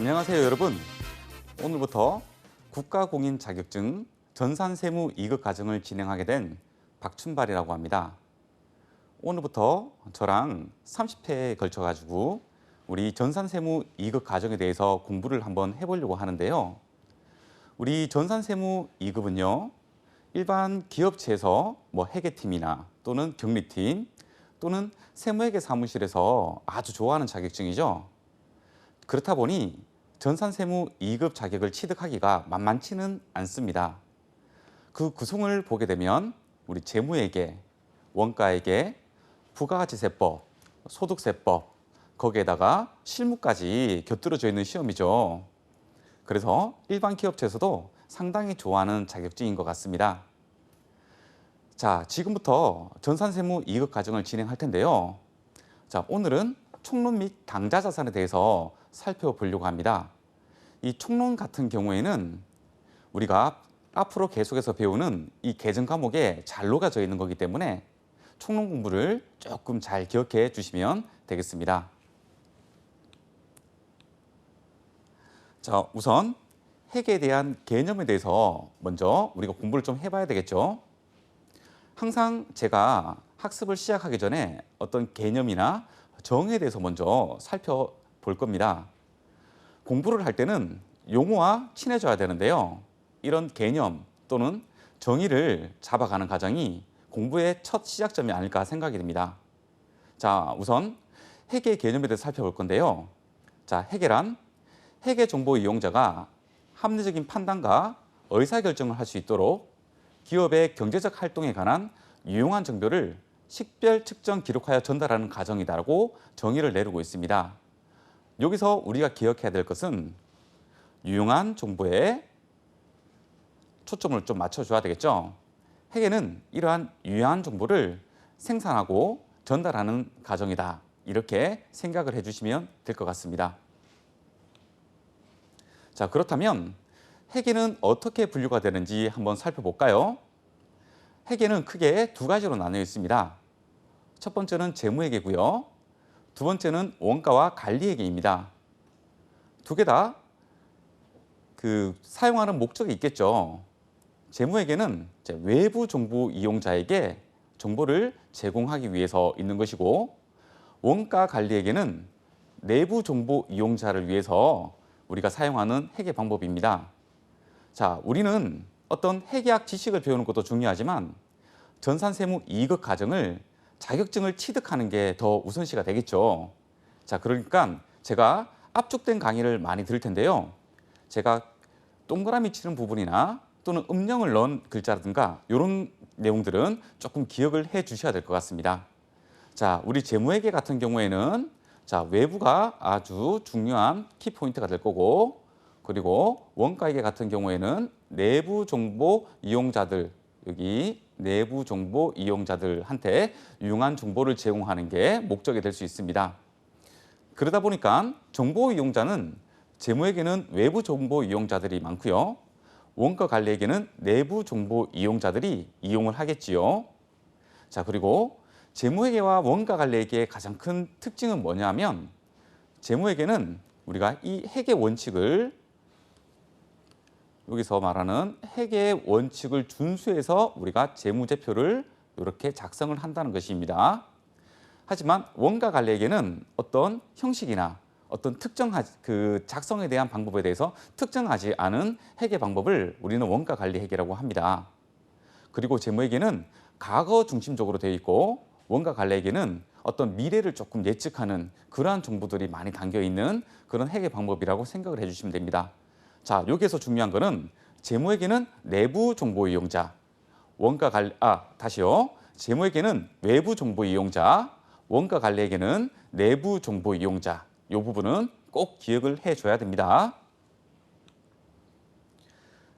안녕하세요, 여러분. 오늘부터 국가공인 자격증 전산세무 2급 과정을 진행하게 된 박춘발이라고 합니다. 오늘부터 저랑 30회에 걸쳐 가지고 우리 전산세무 2급 과정에 대해서 공부를 한번 해보려고 하는데요. 우리 전산세무 2급은요, 일반 기업체에서 회계팀이나 또는 경리팀 또는 세무회계 사무실에서 아주 좋아하는 자격증이죠. 그렇다 보니 전산세무 2급 자격을 취득하기가 만만치는 않습니다. 그 구성을 보게 되면 우리 재무회계, 원가회계, 부가가치세법, 소득세법, 거기에다가 실무까지 곁들여져 있는 시험이죠. 그래서 일반 기업체에서도 상당히 좋아하는 자격증인 것 같습니다. 자, 지금부터 전산세무 2급 과정을 진행할 텐데요. 자, 오늘은 총론 및 당좌자산에 대해서 살펴보려고 합니다. 이 총론 같은 경우에는 우리가 앞으로 계속해서 배우는 이 계정 과목에 잘 녹아져 있는 거기 때문에 총론 공부를 조금 잘 기억해 주시면 되겠습니다. 자, 우선 회계에 대한 개념에 대해서 먼저 우리가 공부를 좀 해봐야 되겠죠. 항상 제가 학습을 시작하기 전에 어떤 개념이나 정의에 대해서 먼저 살펴볼 겁니다. 공부를 할 때는 용어와 친해져야 되는데요. 이런 개념 또는 정의를 잡아가는 과정이 공부의 첫 시작점이 아닐까 생각이 듭니다. 자, 우선 회계 개념에 대해서 살펴볼 건데요. 자, 회계란 회계 정보 이용자가 합리적인 판단과 의사결정을 할 수 있도록 기업의 경제적 활동에 관한 유용한 정보를 식별, 측정, 기록하여 전달하는 과정이다라고 정의를 내리고 있습니다. 여기서 우리가 기억해야 될 것은 유용한 정보에 초점을 좀 맞춰줘야 되겠죠. 회계는 이러한 유용한 정보를 생산하고 전달하는 과정이다. 이렇게 생각을 해주시면 될 것 같습니다. 자, 그렇다면 회계는 어떻게 분류가 되는지 한번 살펴볼까요? 회계는 크게 두 가지로 나뉘어 있습니다. 첫 번째는 재무회계고요. 두 번째는 원가와 관리회계입니다. 두 개 다 사용하는 목적이 있겠죠. 재무회계는 외부 정보 이용자에게 정보를 제공하기 위해서 있는 것이고, 원가 관리회계는 내부 정보 이용자를 위해서 우리가 사용하는 회계 방법입니다. 자, 우리는 어떤 회계학 지식을 배우는 것도 중요하지만 전산세무 2급 과정을 자격증을 취득하는 게 더 우선시가 되겠죠. 자, 그러니까 제가 압축된 강의를 많이 들을 텐데요. 제가 동그라미 치는 부분이나 또는 음영을 넣은 글자라든가 이런 내용들은 조금 기억을 해 주셔야 될 것 같습니다. 자, 우리 재무회계 같은 경우에는 자, 외부가 아주 중요한 키포인트가 될 거고, 그리고 원가회계 같은 경우에는 내부 정보 이용자들, 여기 내부 정보 이용자들한테 유용한 정보를 제공하는 게 목적이 될 수 있습니다. 그러다 보니까 정보 이용자는 재무회계는 외부 정보 이용자들이 많고요. 원가 관리회계는 내부 정보 이용자들이 이용을 하겠지요. 자, 그리고 재무회계와 원가 관리회계의 가장 큰 특징은 뭐냐면 재무회계는 우리가 이 회계 원칙을 여기서 말하는 회계의 원칙을 준수해서 우리가 재무제표를 이렇게 작성을 한다는 것입니다. 하지만 원가 관리회계는 어떤 형식이나 어떤 작성에 대한 방법에 대해서 특정하지 않은 회계 방법을 우리는 원가 관리회계라고 합니다. 그리고 재무회계는 과거 중심적으로 되어 있고, 원가 관리회계는 어떤 미래를 조금 예측하는 그러한 정보들이 많이 담겨 있는 그런 회계 방법이라고 생각을 해주시면 됩니다. 자, 여기에서 중요한 거는 재무회계는 내부 정보 이용자, 재무회계는 외부 정보 이용자, 원가 관리회계는 내부 정보 이용자. 이 부분은 꼭 기억을 해줘야 됩니다.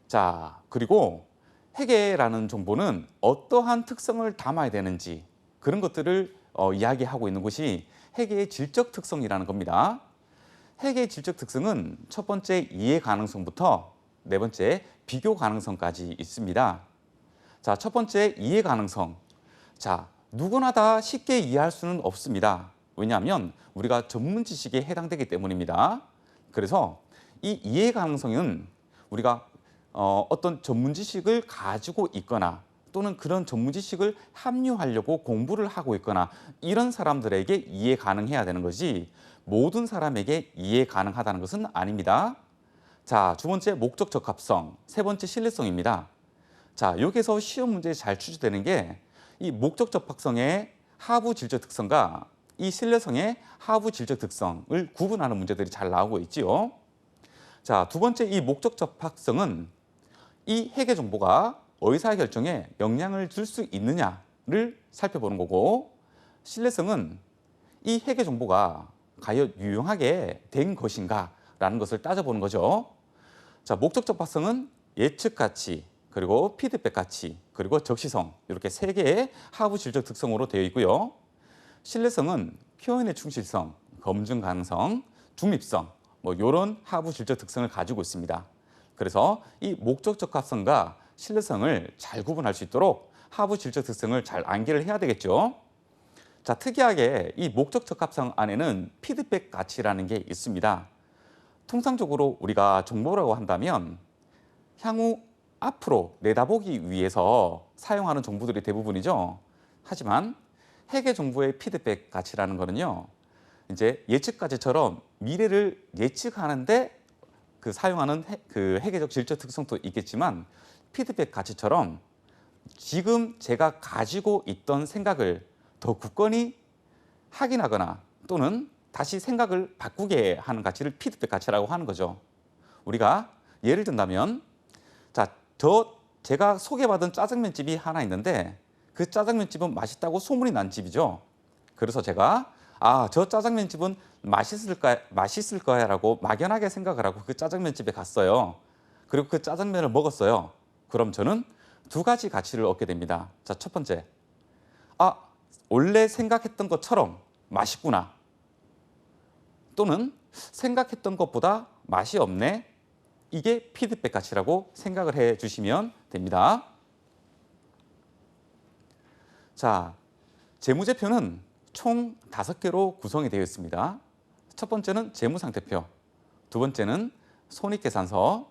자, 그리고 회계라는 정보는 어떠한 특성을 담아야 되는지 그런 것들을 이야기하고 있는 것이 회계의 질적 특성이라는 겁니다. 회계의 질적 특성은 첫 번째 이해 가능성부터 네 번째 비교 가능성까지 있습니다. 자, 첫 번째 이해 가능성. 자, 누구나 다 쉽게 이해할 수는 없습니다. 왜냐하면 우리가 전문 지식에 해당되기 때문입니다. 그래서 이 이해 가능성은 우리가 어떤 전문 지식을 가지고 있거나 또는 그런 전문 지식을 합류하려고 공부를 하고 있거나 이런 사람들에게 이해 가능해야 되는 거지 모든 사람에게 이해 가능하다는 것은 아닙니다. 자, 두 번째 목적 적합성, 세 번째 신뢰성입니다. 자, 여기서 시험 문제에 잘 출제되는 게 이 목적 적합성의 하부 질적 특성과 이 신뢰성의 하부 질적 특성을 구분하는 문제들이 잘 나오고 있지요. 자, 두 번째 이 목적 적합성은 이 회계 정보가 의사결정에 영향을 줄 수 있느냐를 살펴보는 거고, 신뢰성은 이 회계 정보가 과연 유용하게 된 것인가 라는 것을 따져보는 거죠. 자, 목적 적합성은 예측 가치, 그리고 피드백 가치, 그리고 적시성 이렇게 세 개의 하부 질적 특성으로 되어 있고요. 신뢰성은 표현의 충실성, 검증 가능성, 중립성 뭐 이런 하부 질적 특성을 가지고 있습니다. 그래서 이 목적 적합성과 신뢰성을 잘 구분할 수 있도록 하부 질적 특성을 잘 암기를 해야 되겠죠. 자, 특이하게 이 목적 적합성 안에는 피드백 가치라는 게 있습니다. 통상적으로 우리가 정보라고 한다면 향후 앞으로 내다보기 위해서 사용하는 정보들이 대부분이죠. 하지만 회계 정보의 피드백 가치라는 거는요, 이제 예측 가치처럼 미래를 예측하는데 사용하는 회계적 질적 특성도 있겠지만 피드백 가치처럼 지금 제가 가지고 있던 생각을 더 굳건히 확인하거나 또는 다시 생각을 바꾸게 하는 가치를 피드백 가치라고 하는 거죠. 우리가 예를 든다면 제가 소개받은 짜장면집이 하나 있는데 그 짜장면집은 맛있다고 소문이 난 집이죠. 그래서 제가 저 짜장면집은 맛있을 거야 라고 막연하게 생각을 하고 그 짜장면집에 갔어요. 그리고 그 짜장면을 먹었어요. 그럼 저는 두 가지 가치를 얻게 됩니다. 자, 첫 번째, 원래 생각했던 것처럼 맛있구나. 또는 생각했던 것보다 맛이 없네. 이게 피드백 가치라고 생각을 해 주시면 됩니다. 자, 재무제표는 총 5개로 구성이 되어 있습니다. 첫 번째는 재무상태표, 두 번째는 손익계산서,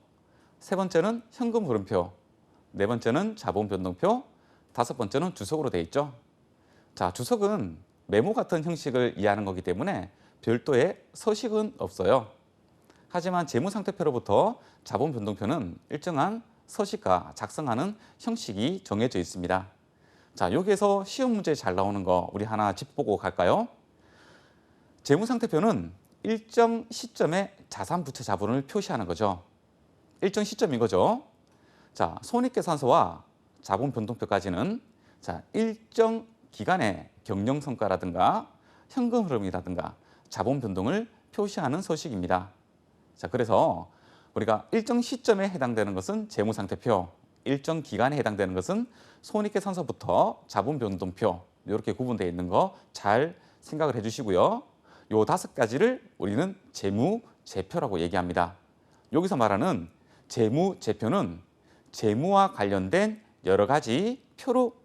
세 번째는 현금흐름표, 네 번째는 자본변동표, 다섯 번째는 주석으로 되어 있죠. 자, 주석은 메모 같은 형식을 이해하는 거기 때문에 별도의 서식은 없어요. 하지만 재무상태표로부터 자본변동표는 일정한 서식과 작성하는 형식이 정해져 있습니다. 자, 여기에서 시험 문제 잘 나오는 거 우리 하나 짚어보고 갈까요? 재무상태표는 일정 시점에 자산 부채 자본을 표시하는 거죠. 일정 시점인 거죠. 자, 손익계산서와 자본변동표까지는 일정 기간의 경영성과라든가 현금 흐름이라든가 자본 변동을 표시하는 서식입니다. 자, 그래서 우리가 일정 시점에 해당되는 것은 재무상태표, 일정 기간에 해당되는 것은 손익계산서부터 자본변동표 이렇게 구분되어 있는 거 잘 생각을 해주시고요. 요 5가지를 우리는 재무제표라고 얘기합니다. 여기서 말하는 재무제표는 재무와 관련된 여러 가지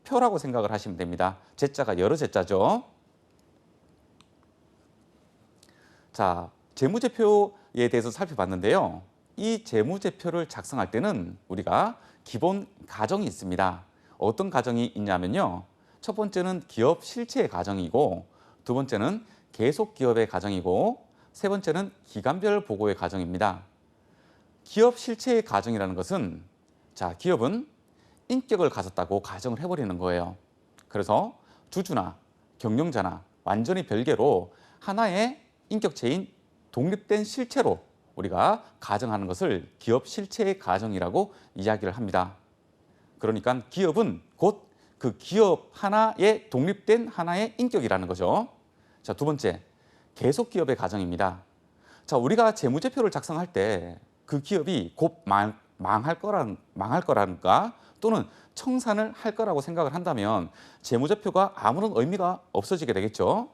표라고 생각을 하시면 됩니다. 제자가 여러 제자죠. 자, 재무제표에 대해서 살펴봤는데요. 이 재무제표를 작성할 때는 우리가 기본 가정이 있습니다. 어떤 가정이 있냐면요. 첫 번째는 기업 실체의 가정이고, 두 번째는 계속 기업의 가정이고, 세 번째는 기간별 보고의 가정입니다. 기업 실체의 가정이라는 것은 기업은 인격을 가졌다고 가정을 해버리는 거예요. 그래서 주주나 경영자나 완전히 별개로 하나의 인격체인 독립된 실체로 우리가 가정하는 것을 기업 실체의 가정이라고 이야기를 합니다. 그러니까 기업은 곧 그 기업 하나의 독립된 하나의 인격이라는 거죠. 자, 두 번째, 계속 기업의 가정입니다. 자, 우리가 재무제표를 작성할 때 그 기업이 곧 망할 거라든가 또는 청산을 할 거라고 생각을 한다면 재무제표가 아무런 의미가 없어지게 되겠죠.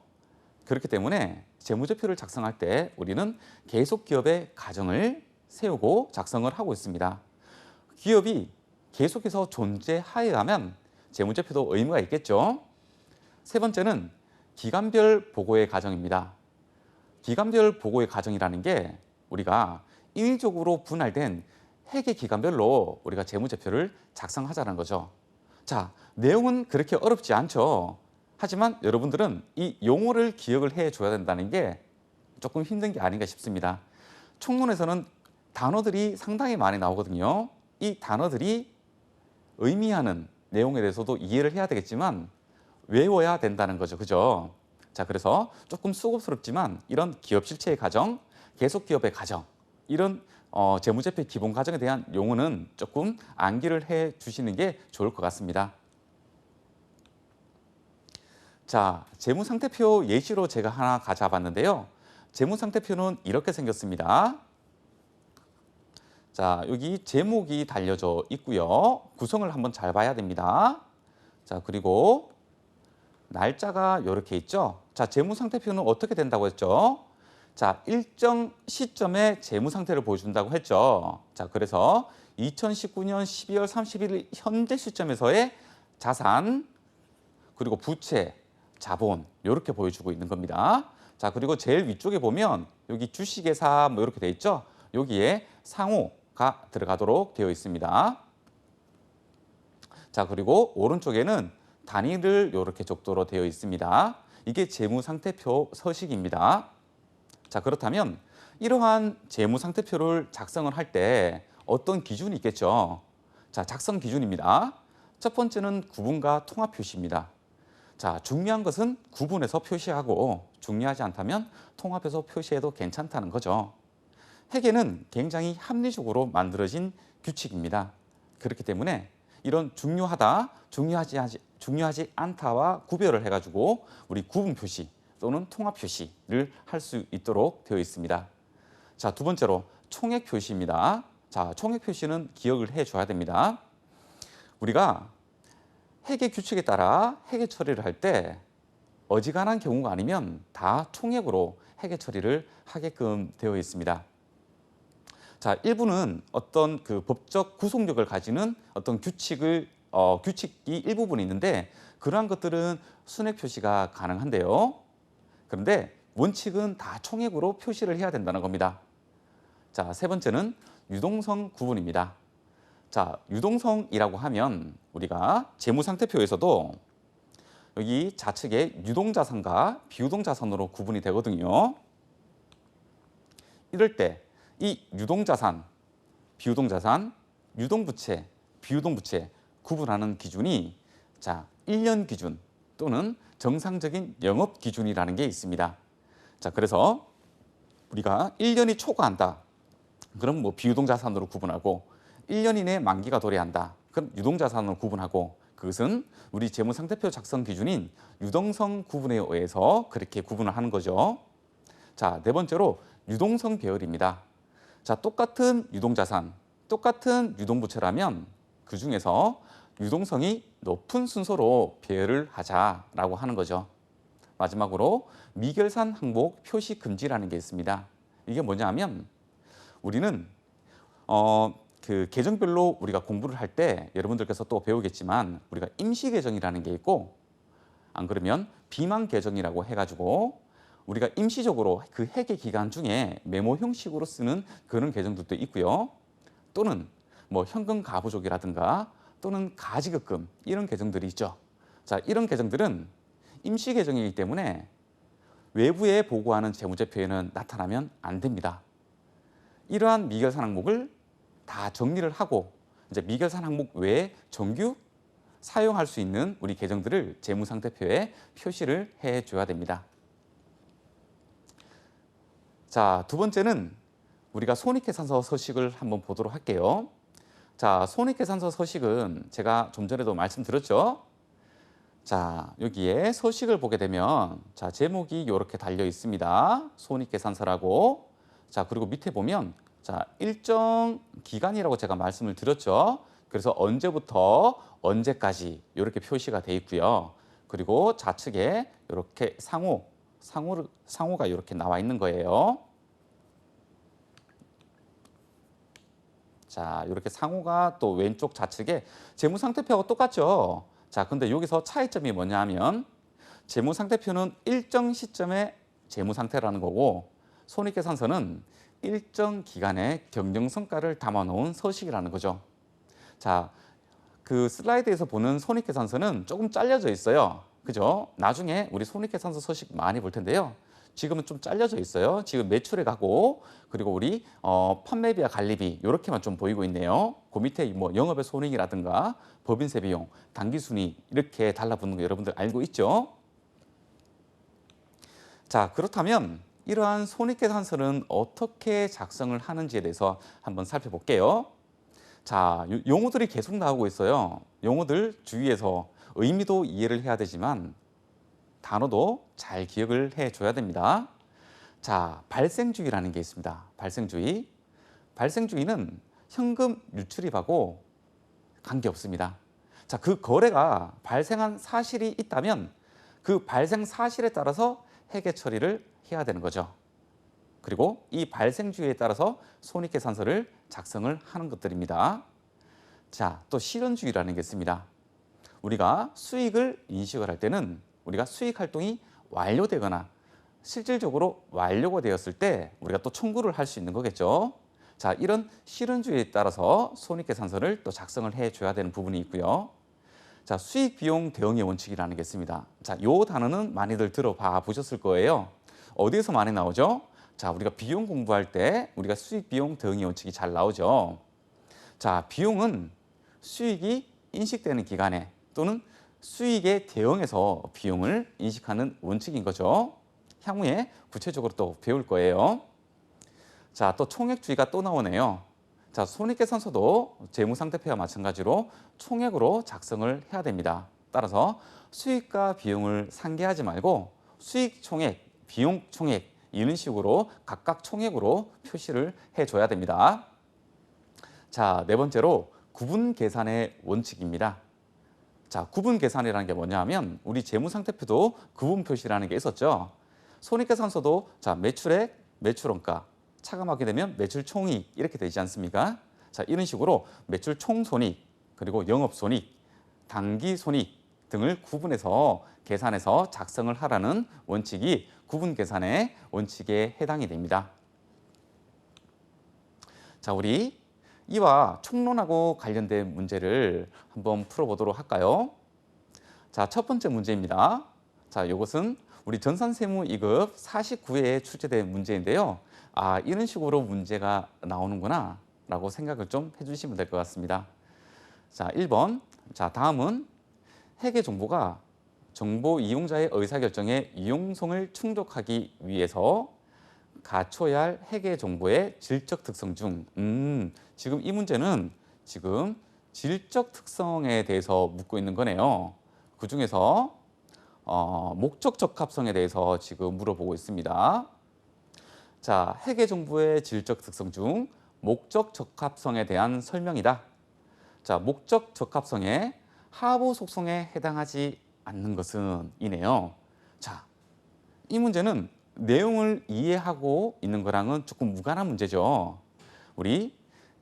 그렇기 때문에 재무제표를 작성할 때 우리는 계속 기업의 가정을 세우고 작성을 하고 있습니다. 기업이 계속해서 존재하여야만 재무제표도 의미가 있겠죠. 세 번째는 기간별 보고의 가정입니다. 기간별 보고의 가정이라는 게 우리가 인위적으로 분할된 회계 기간별로 우리가 재무제표를 작성하자는 거죠. 자, 내용은 그렇게 어렵지 않죠. 하지만 여러분들은 이 용어를 기억을 해줘야 된다는 게 조금 힘든 게 아닌가 싶습니다. 총론에서는 단어들이 상당히 많이 나오거든요. 이 단어들이 의미하는 내용에 대해서도 이해를 해야 되겠지만 외워야 된다는 거죠. 그죠? 자, 그래서 조금 수고스럽지만 이런 기업 실체의 과정, 계속 기업의 과정, 이런 재무제표 기본 과정에 대한 용어는 조금 암기를 해 주시는 게 좋을 것 같습니다. 자, 재무상태표 예시로 제가 하나 가져봤는데요. 재무상태표는 이렇게 생겼습니다. 자, 여기 제목이 달려져 있고요. 구성을 한번 잘 봐야 됩니다. 자, 그리고 날짜가 이렇게 있죠. 자, 재무상태표는 어떻게 된다고 했죠? 자, 일정 시점에 재무상태를 보여준다고 했죠. 자, 그래서 2019년 12월 31일 현재 시점에서의 자산, 그리고 부채, 자본 이렇게 보여주고 있는 겁니다. 자, 그리고 제일 위쪽에 보면 여기 주식회사 뭐 이렇게 돼 있죠. 여기에 상호가 들어가도록 되어 있습니다. 자, 그리고 오른쪽에는 단위를 이렇게 적도록 되어 있습니다. 이게 재무상태표 서식입니다. 자, 그렇다면 이러한 재무상태표를 작성을 할 때 어떤 기준이 있겠죠? 자, 작성 기준입니다. 첫 번째는 구분과 통합 표시입니다. 자, 중요한 것은 구분해서 표시하고 중요하지 않다면 통합해서 표시해도 괜찮다는 거죠. 회계는 굉장히 합리적으로 만들어진 규칙입니다. 그렇기 때문에 이런 중요하다, 중요하지 않다와 구별을 해가지고 우리 구분 표시 또는 통합 표시를 할 수 있도록 되어 있습니다. 자, 두 번째로 총액 표시입니다. 자, 총액 표시는 기억을 해줘야 됩니다. 우리가 회계 규칙에 따라 회계 처리를 할 때 어지간한 경우가 아니면 다 총액으로 회계 처리를 하게끔 되어 있습니다. 자, 일부는 어떤 그 법적 구속력을 가지는 어떤 규칙이 일부분 있는데 그러한 것들은 순액 표시가 가능한데요. 그런데 원칙은 다 총액으로 표시를 해야 된다는 겁니다. 자, 세 번째는 유동성 구분입니다. 자, 유동성이라고 하면 우리가 재무상태표에서도 여기 좌측에 유동자산과 비유동자산으로 구분이 되거든요. 이럴 때 이 유동자산, 비유동자산, 유동부채, 비유동부채 구분하는 기준이 자, 1년 기준 또는 정상적인 영업 기준이라는 게 있습니다. 자, 그래서 우리가 1년이 초과한다. 그럼 뭐 비유동자산으로 구분하고 1년 이내 만기가 도래한다. 그럼 유동자산으로 구분하고 그것은 우리 재무상태표 작성 기준인 유동성 구분에 의해서 그렇게 구분을 하는 거죠. 자, 네 번째로 유동성 배열입니다. 자, 똑같은 유동자산, 똑같은 유동부채라면 그 중에서 유동성이 높은 순서로 배열을 하자라고 하는 거죠. 마지막으로 미결산 항목 표시 금지라는 게 있습니다. 이게 뭐냐면 우리는 그 계정별로 우리가 공부를 할 때 여러분들께서 또 배우겠지만 우리가 임시 계정이라는 게 있고 안 그러면 비만 계정이라고 해가지고 우리가 임시적으로 그 회계 기간 중에 메모 형식으로 쓰는 그런 계정들도 있고요. 또는 뭐 현금 가부족이라든가 또는 가지급금 이런 계정들이 있죠. 자, 이런 계정들은 임시 계정이기 때문에 외부에 보고하는 재무제표에는 나타나면 안 됩니다. 이러한 미결산 항목을 다 정리를 하고 이제 미결산 항목 외에 정규 사용할 수 있는 우리 계정들을 재무상태표에 표시를 해줘야 됩니다. 자, 두 번째는 우리가 손익계산서 서식을 한번 보도록 할게요. 자, 손익계산서 서식은 제가 좀 전에도 말씀드렸죠. 자, 여기에 서식을 보게 되면 자, 제목이 이렇게 달려 있습니다. 손익계산서라고. 자, 그리고 밑에 보면 자, 일정 기간이라고 제가 말씀을 드렸죠. 그래서 언제부터 언제까지 이렇게 표시가 돼 있고요. 그리고 좌측에 이렇게 상호가 이렇게 나와 있는 거예요. 자, 이렇게 상호가 또 왼쪽 좌측에 재무상태표하고 똑같죠. 자, 근데 여기서 차이점이 뭐냐 하면 재무상태표는 일정 시점의 재무상태라는 거고 손익계산서는 일정 기간의 경영 성과를 담아놓은 서식이라는 거죠. 자, 그 슬라이드에서 보는 손익계산서는 조금 잘려져 있어요. 그죠? 나중에 우리 손익계산서 서식 많이 볼 텐데요. 지금은 좀 잘려져 있어요. 지금 매출액하고 그리고 우리 판매비와 관리비 이렇게만 좀 보이고 있네요. 그 밑에 뭐 영업의 손익이라든가 법인세 비용, 당기순이익 이렇게 달라붙는 거 여러분들 알고 있죠? 자, 그렇다면 이러한 손익계산서는 어떻게 작성을 하는지에 대해서 한번 살펴볼게요. 자, 용어들이 계속 나오고 있어요. 용어들 주위에서 의미도 이해를 해야 되지만 단어도 잘 기억을 해줘야 됩니다. 자, 발생주의라는 게 있습니다. 발생주의. 발생주의는 현금 유출입하고 관계없습니다. 자, 그 거래가 발생한 사실이 있다면 그 발생 사실에 따라서 회계 처리를 해야 되는 거죠. 그리고 이 발생주의에 따라서 손익계산서를 작성을 하는 것들입니다. 자, 또 실현주의라는 게 있습니다. 우리가 수익을 인식을 할 때는 우리가 수익 활동이 완료되거나 실질적으로 완료가 되었을 때 우리가 또 청구를 할 수 있는 거겠죠. 자, 이런 실현주의에 따라서 손익계산서를 또 작성을 해줘야 되는 부분이 있고요. 자, 수익 비용 대응의 원칙이라는 게 있습니다. 자, 요 단어는 많이들 들어봐 보셨을 거예요. 어디에서 많이 나오죠? 자, 우리가 비용 공부할 때 우리가 수익 비용 대응의 원칙이 잘 나오죠. 자, 비용은 수익이 인식되는 기간에 또는 수익에 대응해서 비용을 인식하는 원칙인 거죠. 향후에 구체적으로 또 배울 거예요. 자, 또 총액주의가 또 나오네요. 자, 손익계산서도 재무상태표와 마찬가지로 총액으로 작성을 해야 됩니다. 따라서 수익과 비용을 상계하지 말고 수익 총액, 비용 총액 이런 식으로 각각 총액으로 표시를 해줘야 됩니다. 자, 네 번째로 구분 계산의 원칙입니다. 자, 구분 계산이라는 게 뭐냐 하면 우리 재무상태표도 구분 표시라는 게 있었죠. 손익계산서도 자, 매출액, 매출원가, 차감하게 되면 매출 총이익 이렇게 되지 않습니까? 자, 이런 식으로 매출 총손익, 그리고 영업손익, 당기손익 등을 구분해서 계산해서 작성을 하라는 원칙이 구분 계산의 원칙에 해당이 됩니다. 자, 우리 이와 총론하고 관련된 문제를 한번 풀어보도록 할까요? 자, 첫 번째 문제입니다. 자, 이것은 우리 전산세무 2급 49회에 출제된 문제인데요. 아, 이런 식으로 문제가 나오는구나 라고 생각을 좀 해주시면 될 것 같습니다. 자, 1번. 자, 다음은 회계정보가 정보 이용자의 의사결정에 유용성을 충족하기 위해서 갖춰야 할 회계정보의 질적 특성 중 지금 이 문제는 지금 질적 특성에 대해서 묻고 있는 거네요. 그 중에서 목적 적합성에 대해서 지금 물어보고 있습니다. 자, 회계정보의 질적 특성 중 목적 적합성에 대한 설명이다. 자, 목적 적합성에 하부 속성에 해당하지 않는 것은 이네요. 자, 이 문제는 내용을 이해하고 있는 거랑은 조금 무관한 문제죠. 우리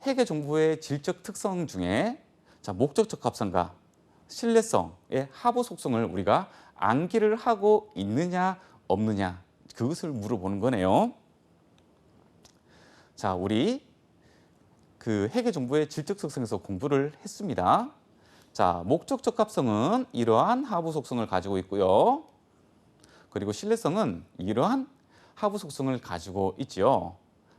회계정보의 질적 특성 중에 자, 목적 적합성과 신뢰성의 하부 속성을 우리가 암기를 하고 있느냐 없느냐 그것을 물어보는 거네요. 자, 우리 그 회계정보의 질적 특성에서 공부를 했습니다. 자, 목적 적합성은 이러한 하부 속성을 가지고 있고요. 그리고 신뢰성은 이러한 하부 속성을 가지고 있지요.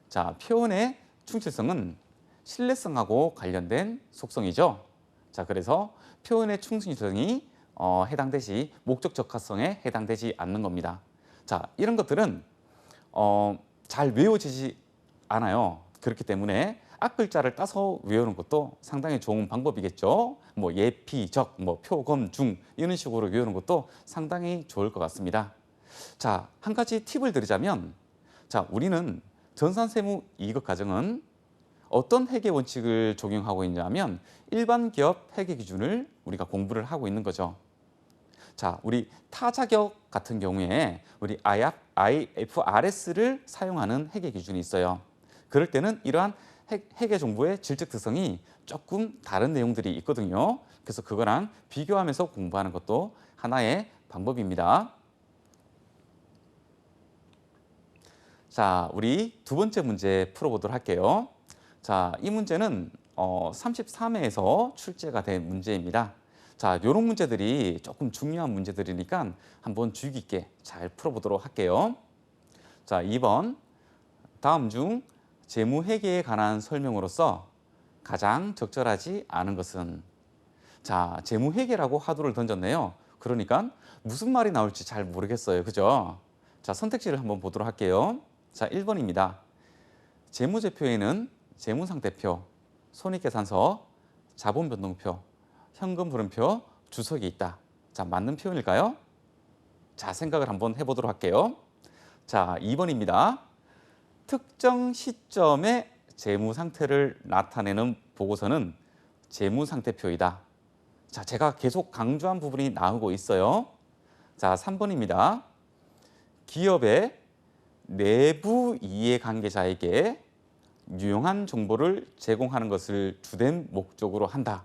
자, 표현의 충실성은 신뢰성하고 관련된 속성이죠. 자, 그래서 표현의 충실성이 해당되지 목적 적합성에 해당되지 않는 겁니다. 자, 이런 것들은 잘 외워지지 않아요. 그렇기 때문에 앞글자를 따서 외우는 것도 상당히 좋은 방법이겠죠. 뭐 예피, 적, 뭐 표, 검, 중 이런 식으로 외우는 것도 상당히 좋을 것 같습니다. 자, 한 가지 팁을 드리자면 자, 우리는 전산세무 2급 과정은 어떤 회계 원칙을 적용하고 있냐면 일반 기업 회계 기준을 우리가 공부를 하고 있는 거죠. 자, 우리 타자격 같은 경우에 우리 IFRS를 사용하는 회계 기준이 있어요. 그럴 때는 이러한 회계 정보의 질적 특성이 조금 다른 내용들이 있거든요. 그래서 그거랑 비교하면서 공부하는 것도 하나의 방법입니다. 자, 우리 두 번째 문제 풀어보도록 할게요. 자, 이 문제는 33회에서 출제가 된 문제입니다. 자, 이런 문제들이 조금 중요한 문제들이니까 한번 주의 깊게 잘 풀어보도록 할게요. 자, 2번. 다음 중 재무회계에 관한 설명으로서 가장 적절하지 않은 것은? 자, 재무회계라고 화두를 던졌네요. 그러니까 무슨 말이 나올지 잘 모르겠어요. 그죠? 자, 선택지를 한번 보도록 할게요. 자, 1번입니다. 재무제표에는 재무상태표, 손익계산서, 자본변동표, 현금흐름표, 주석이 있다. 자, 맞는 표현일까요? 자, 생각을 한번 해보도록 할게요. 자, 2번입니다. 특정 시점의 재무상태를 나타내는 보고서는 재무상태표이다. 자, 제가 계속 강조한 부분이 나오고 있어요. 자, 3번입니다. 기업의 내부 이해관계자에게 유용한 정보를 제공하는 것을 주된 목적으로 한다.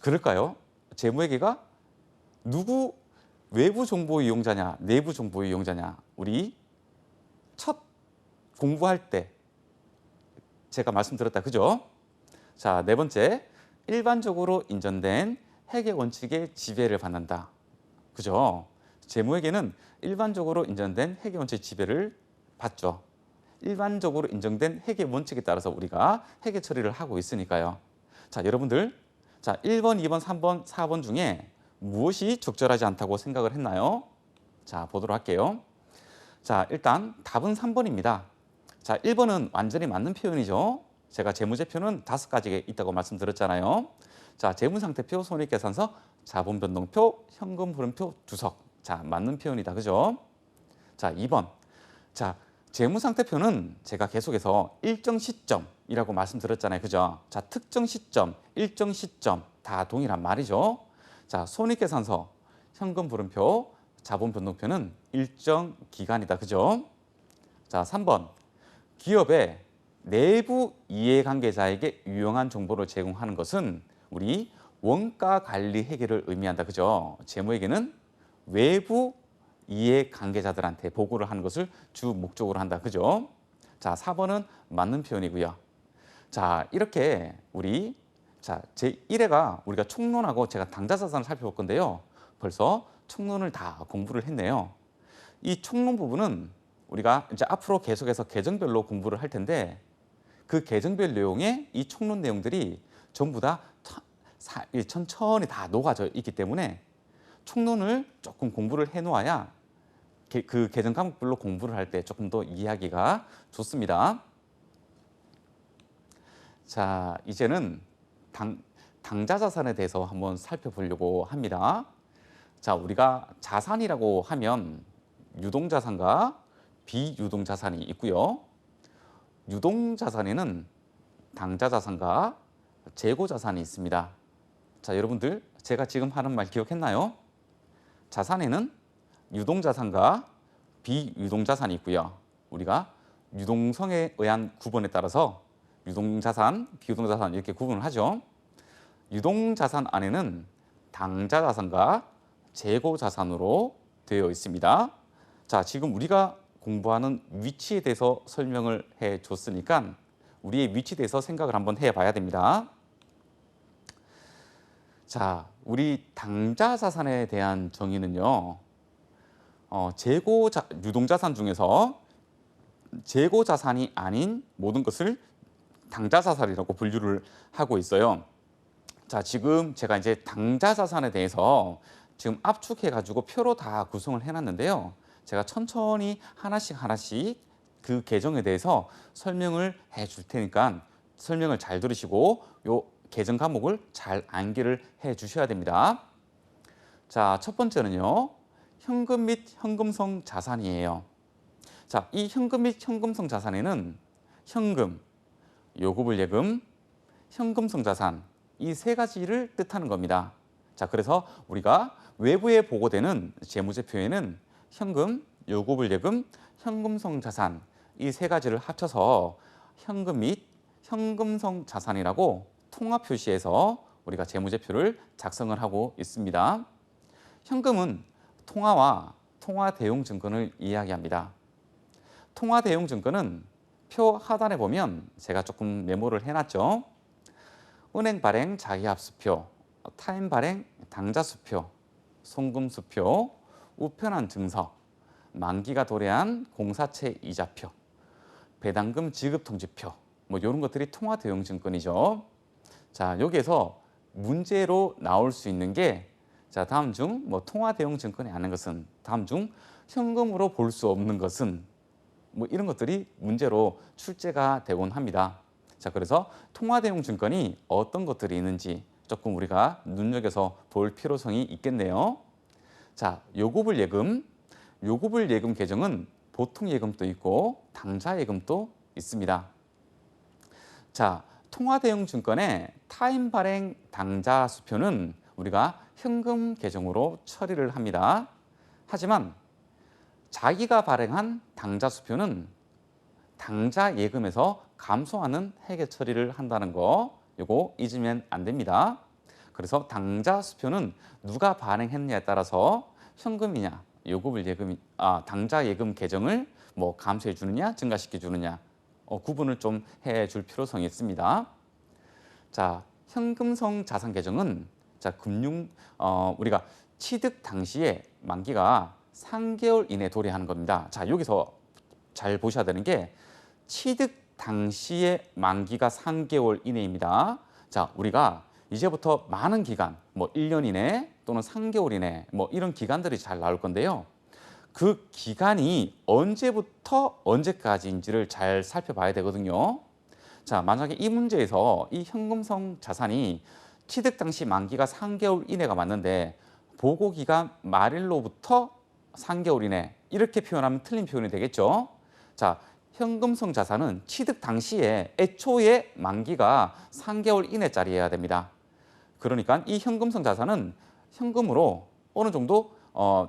그럴까요? 재무회계가 누구 외부 정보 이용자냐, 내부 정보 이용자냐? 우리 첫 공부할 때 제가 말씀드렸다. 그죠? 자, 네 번째. 일반적으로 인정된 회계 원칙의 지배를 받는다. 그죠? 재무회계는 일반적으로 인정된 회계 원칙 지배를 받죠. 일반적으로 인정된 회계 원칙에 따라서 우리가 회계 처리를 하고 있으니까요. 자, 여러분들, 자, 1번, 2번, 3번, 4번 중에 무엇이 적절하지 않다고 생각을 했나요? 자, 보도록 할게요. 자, 일단 답은 3번입니다. 자, 1번은 완전히 맞는 표현이죠. 제가 재무제표는 5가지 있다고 말씀드렸잖아요. 자, 재무상태표, 손익계산서, 자본변동표, 현금흐름표, 주석. 자, 맞는 표현이다. 그죠? 자, 2번. 자, 재무상태표는 제가 계속해서 일정 시점이라고 말씀드렸잖아요. 그죠? 자, 특정 시점, 일정 시점 다 동일한 말이죠. 자, 손익계산서, 현금흐름표, 자본변동표는 일정 기간이다. 그죠? 자, 3번. 기업의 내부 이해관계자에게 유용한 정보를 제공하는 것은 우리 원가관리 회계를 의미한다. 그죠? 재무회계는 외부 이해관계자들한테 보고를 하는 것을 주 목적으로 한다. 그죠? 자, 4번은 맞는 표현이고요. 자, 이렇게 우리 자, 제1회가 우리가 총론하고 제가 당좌자산을 살펴볼 건데요. 벌써 총론을 다 공부를 했네요. 이 총론 부분은 우리가 이제 앞으로 계속해서 계정별로 공부를 할 텐데 그 계정별 내용에 이 총론 내용들이 전부 다 천천히 다 녹아져 있기 때문에 총론을 조금 공부를 해놓아야 그 계정 과목별로 공부를 할 때 조금 더 이해하기가 좋습니다. 자, 이제는 당좌자산에 대해서 한번 살펴보려고 합니다. 자, 우리가 자산이라고 하면 유동자산과 비유동자산이 있고요. 유동자산에는 당좌자산과 재고자산이 있습니다. 자, 여러분들 제가 지금 하는 말 기억했나요? 자산에는 유동자산과 비유동자산이 있고요. 우리가 유동성에 의한 구분에 따라서 유동자산, 비유동자산 이렇게 구분을 하죠. 유동자산 안에는 당좌자산과 재고자산으로 되어 있습니다. 자, 지금 우리가 공부하는 위치에 대해서 설명을 해줬으니까 우리의 위치에 대해서 생각을 한번 해봐야 됩니다. 자, 우리 당좌자산에 대한 정의는요. 유동자산 중에서 재고자산이 아닌 모든 것을 당좌자산이라고 분류를 하고 있어요. 자, 지금 제가 이제 당좌자산에 대해서 지금 압축해가지고 표로 다 구성을 해놨는데요. 제가 천천히 하나씩 그 계정에 대해서 설명을 해줄 테니까 설명을 잘 들으시고 요 계정 과목을 잘 암기를 해 주셔야 됩니다. 자, 첫 번째는요. 현금 및 현금성 자산이에요. 자, 이 현금 및 현금성 자산에는 현금, 요구불 예금, 현금성 자산 이 세 가지를 뜻하는 겁니다. 자, 그래서 우리가 외부에 보고되는 재무제표에는 현금, 요구불 예금, 현금성 자산 이 세 가지를 합쳐서 현금 및 현금성 자산이라고 통합 표시해서 우리가 재무제표를 작성을 하고 있습니다. 현금은 통화와 통화 대용 증권을 이야기합니다. 통화 대용 증권은 표 하단에 보면 제가 조금 메모를 해놨죠. 은행 발행 자기합수표, 타임 발행 당좌수표, 송금수표, 우편한 증서, 만기가 도래한 공사채 이자표, 배당금 지급 통지표, 뭐 이런 것들이 통화 대용 증권이죠. 자, 여기에서 문제로 나올 수 있는 게 자, 다음 중 뭐 통화 대용 증권이 아닌 것은 다음 중 현금으로 볼 수 없는 것은 뭐 이런 것들이 문제로 출제가 되곤 합니다. 자, 그래서 통화 대용 증권이 어떤 것들이 있는지 조금 우리가 눈여겨서 볼 필요성이 있겠네요. 자, 요구불 예금. 요구불 예금 계정은 보통 예금도 있고 당좌 예금도 있습니다. 자, 통화 대용 증권의 타임 발행 당좌 수표는 우리가 현금 계정으로 처리를 합니다. 하지만 자기가 발행한 당좌 수표는 당좌 예금에서 감소하는 회계 처리를 한다는 거 요거 잊으면 안 됩니다. 그래서 당좌 수표는 누가 발행했느냐에 따라서 현금이냐 요구불 예금 당좌 예금 계정을 뭐 감소해 주느냐 증가시켜 주느냐 구분을 좀 해 줄 필요성이 있습니다. 자, 현금성 자산 계정은 자, 우리가 취득 당시에 만기가 3개월 이내 도래하는 겁니다. 자, 여기서 잘 보셔야 되는 게 취득 당시에 만기가 3개월 이내입니다. 자, 우리가 이제부터 많은 기간, 뭐 1년 이내 또는 3개월 이내 뭐 이런 기간들이 잘 나올 건데요. 그 기간이 언제부터 언제까지인지를 잘 살펴봐야 되거든요. 자, 만약에 이 문제에서 이 현금성 자산이 취득 당시 만기가 3개월 이내가 맞는데 보고기간 말일로부터 3개월 이내 이렇게 표현하면 틀린 표현이 되겠죠. 자, 현금성 자산은 취득 당시에 애초에 만기가 3개월 이내짜리여야 됩니다. 그러니까 이 현금성 자산은 현금으로 어느 정도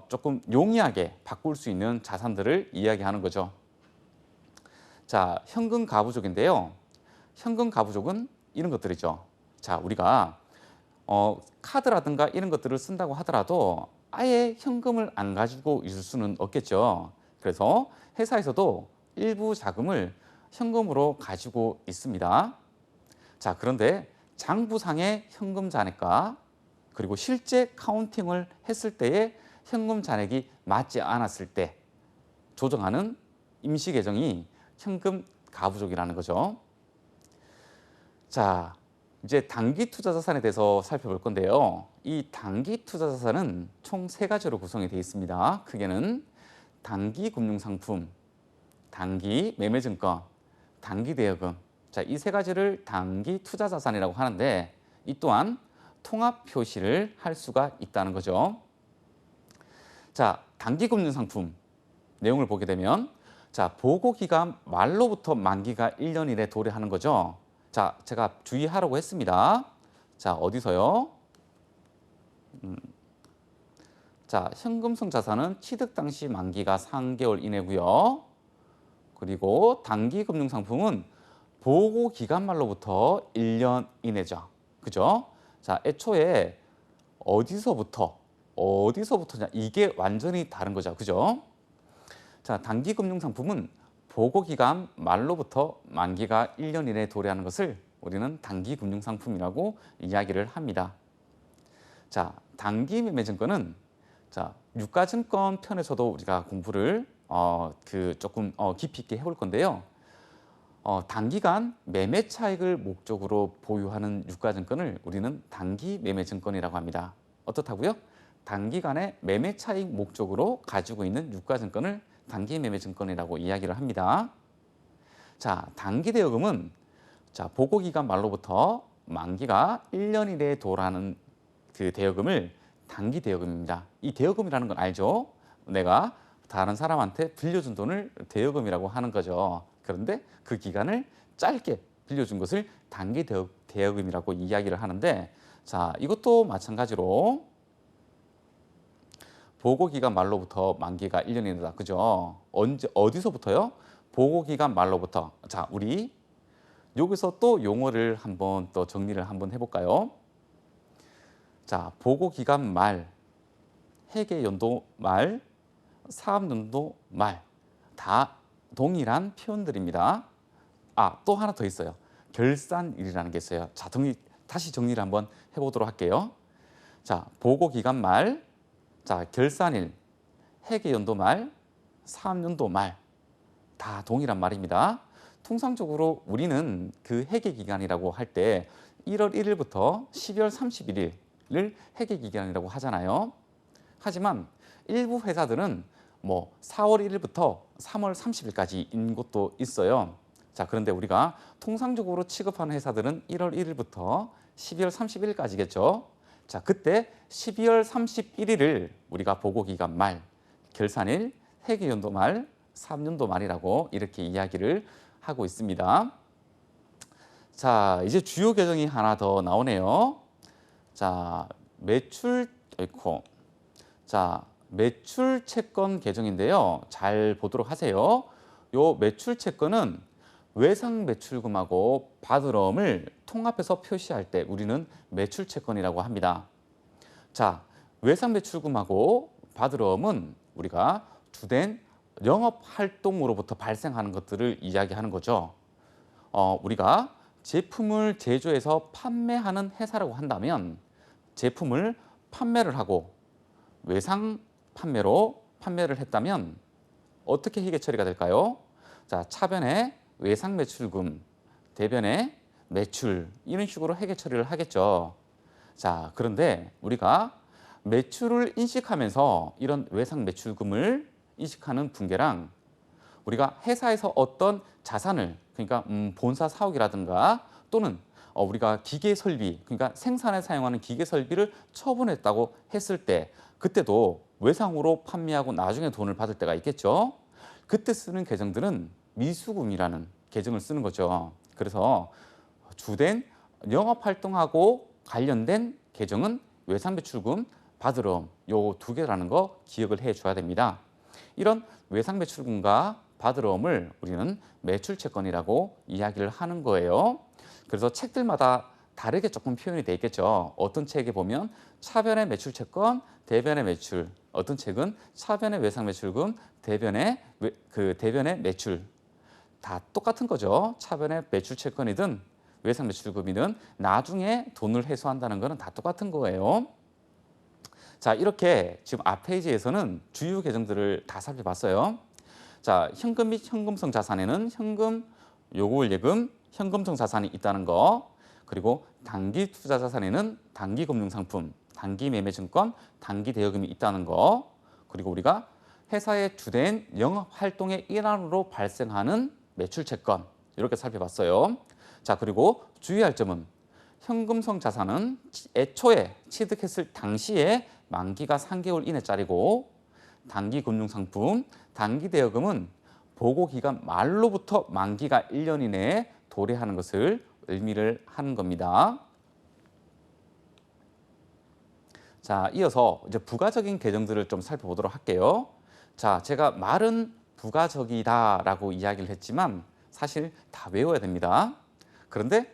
조금 용이하게 바꿀 수 있는 자산들을 이야기하는 거죠. 자, 현금 가부족인데요. 현금 가부족은 이런 것들이죠. 자, 우리가 카드라든가 이런 것들을 쓴다고 하더라도 아예 현금을 안 가지고 있을 수는 없겠죠. 그래서 회사에서도 일부 자금을 현금으로 가지고 있습니다. 자, 그런데 장부상의 현금 잔액과 그리고 실제 카운팅을 했을 때의 현금 잔액이 맞지 않았을 때 조정하는 임시 계정이 현금 가부족이라는 거죠. 자, 이제 단기 투자 자산에 대해서 살펴볼 건데요. 이 단기 투자 자산은 총 3가지로 구성이 되어 있습니다. 크게는 단기 금융상품, 단기 매매증권, 단기 대여금. 자, 이 3가지를 단기 투자 자산이라고 하는데 이 또한 통합 표시를 할 수가 있다는 거죠. 자, 단기 금융상품 내용을 보게 되면 자, 보고기간 말로부터 만기가 1년 이내 도래하는 거죠. 자, 제가 주의하라고 했습니다. 자, 어디서요? 자, 현금성 자산은 취득 당시 만기가 3개월 이내고요. 그리고 단기 금융상품은 보고 기간 말로부터 1년 이내죠. 그죠? 자, 애초에 어디서부터냐 이게 완전히 다른 거죠. 그죠? 자, 단기 금융상품은 보고 기간 말로부터 만기가 1년 이내에 도래하는 것을 우리는 단기 금융상품이라고 이야기를 합니다. 자, 단기 매매증권은 자, 유가증권 편에서도 우리가 공부를 조금 깊이 있게 해볼 건데요. 단기간 매매 차익을 목적으로 보유하는 유가증권을 우리는 단기 매매증권이라고 합니다. 어떻다고요? 단기간에 매매 차익 목적으로 가지고 있는 유가증권을 단기 매매증권이라고 이야기를 합니다. 자, 단기 대여금은 자, 보고기간 말로부터 만기가 1년 이내에 도래하는 그 대여금을 단기 대여금입니다. 이 대여금이라는 건 알죠? 내가 다른 사람한테 빌려준 돈을 대여금이라고 하는 거죠. 그런데 그 기간을 짧게 빌려준 것을 단기 대여금이라고 이야기를 하는데 자, 이것도 마찬가지로 보고기간 말로부터 만기가 1년 이내다. 그죠? 어디서부터요? 보고기간 말로부터. 자, 우리 여기서 또 용어를 한번 또 정리를 한번 해볼까요? 자, 보고기간 말, 회계연도 말, 사업연도 말 다 동일한 표현들입니다. 또 하나 더 있어요. 결산일이라는 게 있어요. 자, 다시 정리를 한번 해보도록 할게요. 자, 보고기간 말, 자, 결산일, 회계연도 말, 사업연도 말, 다 동일한 말입니다. 통상적으로 우리는 그 회계기간이라고 할 때 1월 1일부터 12월 31일을 회계기간이라고 하잖아요. 하지만 일부 회사들은 뭐 4월 1일부터 3월 30일까지인 곳도 있어요. 자, 그런데 우리가 통상적으로 취급하는 회사들은 1월 1일부터 12월 30일까지겠죠. 자, 그때 12월 31일을 우리가 보고기간 말, 결산일, 회계연도 말, 3년도 말이라고 이렇게 이야기를 하고 있습니다. 자, 이제 주요 계정이 하나 더 나오네요. 자, 매출 채권 계정인데요. 잘 보도록 하세요. 요 매출 채권은 외상 매출금하고 바드럼을 통합해서 표시할 때 우리는 매출 채권이라고 합니다. 자, 외상 매출금하고 바드럼은 우리가 주된 영업 활동으로부터 발생하는 것들을 이야기하는 거죠. 우리가 제품을 제조해서 판매하는 회사라고 한다면 제품을 판매를 하고 외상 판매로 판매를 했다면 어떻게 회계 처리가 될까요? 자, 차변에 외상 매출금, 대변에 매출, 이런 식으로 회계 처리를 하겠죠. 자, 그런데 우리가 매출을 인식하면서 이런 외상 매출금을 인식하는 분계랑 우리가 회사에서 어떤 자산을, 그러니까 본사 사옥이라든가 또는 우리가 기계 설비, 그러니까 생산에 사용하는 기계 설비를 처분했다고 했을 때 그때도 외상으로 판매하고 나중에 돈을 받을 때가 있겠죠. 그때 쓰는 계정들은 미수금이라는 계정을 쓰는 거죠. 그래서 주된 영업 활동하고 관련된 계정은 외상 매출금, 바드럼 요 두 개라는 거 기억을 해 줘야 됩니다. 이런 외상 매출금과 바드럼을 우리는 매출 채권이라고 이야기를 하는 거예요. 그래서 책들마다 다르게 조금 표현이 돼 있겠죠. 어떤 책에 보면 차변의 매출 채권, 대변의 매출, 어떤 책은 차변의 외상 매출금, 대변의 매출, 다 똑같은 거죠. 차변의 매출 채권이든 외상 매출금이든 나중에 돈을 회수한다는 거는 다 똑같은 거예요. 자, 이렇게 지금 앞 페이지에서는 주요 계정들을 다 살펴봤어요. 자, 현금 및 현금성 자산에는 현금, 요구일 예금, 현금성 자산이 있다는 거, 그리고 단기 투자 자산에는 단기 금융상품, 단기 매매증권, 단기 대여금이 있다는 거, 그리고 우리가 회사의 주된 영업 활동의 일환으로 발생하는 매출 채권, 이렇게 살펴봤어요. 자, 그리고 주의할 점은 현금성 자산은 애초에 취득했을 당시에 만기가 3개월 이내짜리고, 단기 금융상품, 단기 대여금은 보고기간 말로부터 만기가 1년 이내에 도래하는 것을 의미를 하는 겁니다. 자, 이어서 이제 부가적인 계정들을 좀 살펴보도록 할게요. 자, 제가 말은 부가적이다라고 이야기를 했지만 사실 다 외워야 됩니다. 그런데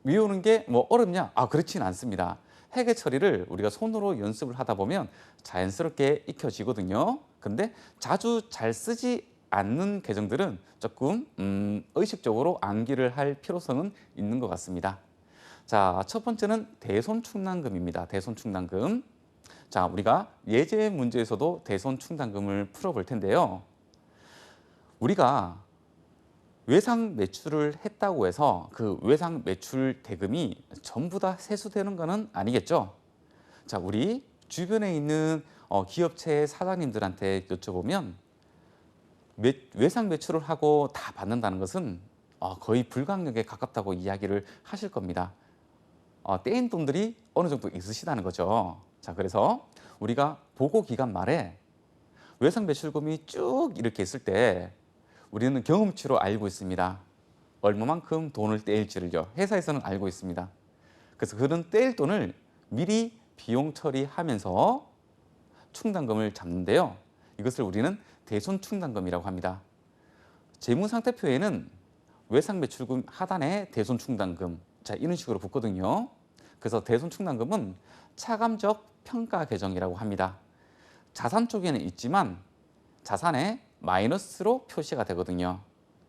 외우는 게 뭐 어렵냐? 그렇지는 않습니다. 회계 처리를 우리가 손으로 연습을 하다 보면 자연스럽게 익혀지거든요. 근데 자주 잘 쓰지 않는 계정들은 조금 의식적으로 암기를 할 필요성은 있는 것 같습니다. 자, 첫 번째는 대손충당금입니다. 대손충당금. 자, 우리가 예제 문제에서도 대손충당금을 풀어볼 텐데요. 우리가 외상 매출을 했다고 해서 그 외상 매출 대금이 전부 다 세수되는 것은 아니겠죠. 자, 우리 주변에 있는 기업체 사장님들한테 여쭤보면 외상 매출을 하고 다 받는다는 것은 거의 불가능에 가깝다고 이야기를 하실 겁니다. 떼인 돈들이 어느 정도 있으시다는 거죠. 자, 그래서 우리가 보고 기간 말에 외상 매출금이 쭉 이렇게 있을 때 우리는 경험치로 알고 있습니다. 얼마만큼 돈을 떼일지를요. 회사에서는 알고 있습니다. 그래서 그런 떼일 돈을 미리 비용 처리하면서 충당금을 잡는데요. 이것을 우리는 대손충당금이라고 합니다. 재무상태표에는 외상 매출금 하단에 대손충당금, 자, 이런 식으로 붙거든요. 그래서 대손충당금은 차감적 평가 계정이라고 합니다. 자산 쪽에는 있지만 자산의 마이너스로 표시가 되거든요.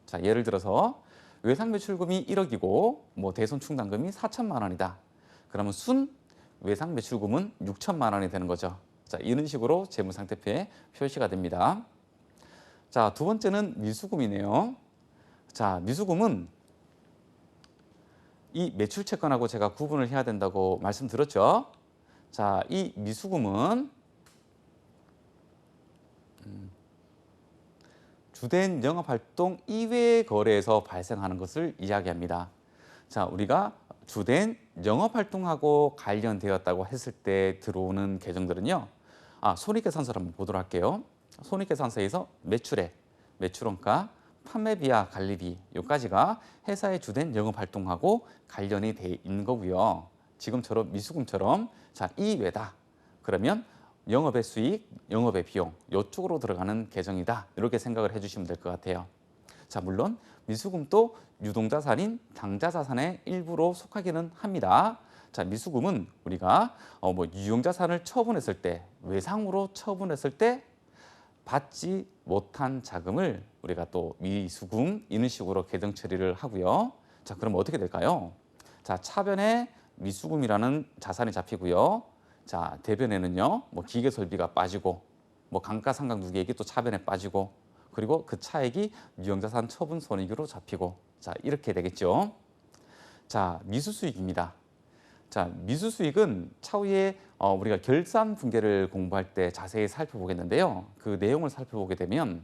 자, 예를 들어서 외상 매출금이 1억이고 뭐 대손 충당금이 4천만 원이다. 그러면 순 외상 매출금은 6천만 원이 되는 거죠. 자, 이런 식으로 재무상태표에 표시가 됩니다. 자, 두 번째는 미수금이네요. 자, 미수금은 이 매출 채권하고 제가 구분을 해야 된다고 말씀드렸죠. 자, 이 미수금은 주된 영업활동 이외의 거래에서 발생하는 것을 이야기합니다. 자, 우리가 주된 영업활동하고 관련되었다고 했을 때 들어오는 계정들은요. 손익계산서를 한번 보도록 할게요. 손익계산서에서 매출액, 매출원가, 판매비와 관리비 요까지가 회사의 주된 영업활동하고 관련이 돼 있는 거고요. 지금처럼 미수금처럼 자, 이외다. 그러면 영업의 수익, 영업의 비용 이쪽으로 들어가는 계정이다. 이렇게 생각을 해주시면 될 것 같아요. 자, 물론 미수금도 유동자산인 당좌자산의 일부로 속하기는 합니다. 자, 미수금은 우리가 유용자산을 처분했을 때, 외상으로 처분했을 때 받지 못한 자금을 우리가 또 미수금 이런 식으로 계정 처리를 하고요. 자, 그럼 어떻게 될까요? 자, 차변에 미수금이라는 자산이 잡히고요. 자, 대변에는요, 기계 설비가 빠지고, 감가상각 누계액이 또 차변에 빠지고, 그리고 그 차액이 유형자산 처분 손익으로 잡히고, 자, 이렇게 되겠죠. 자, 미수수익입니다. 자, 미수수익은 차후에 우리가 결산 분계를 공부할 때 자세히 살펴보겠는데요. 그 내용을 살펴보게 되면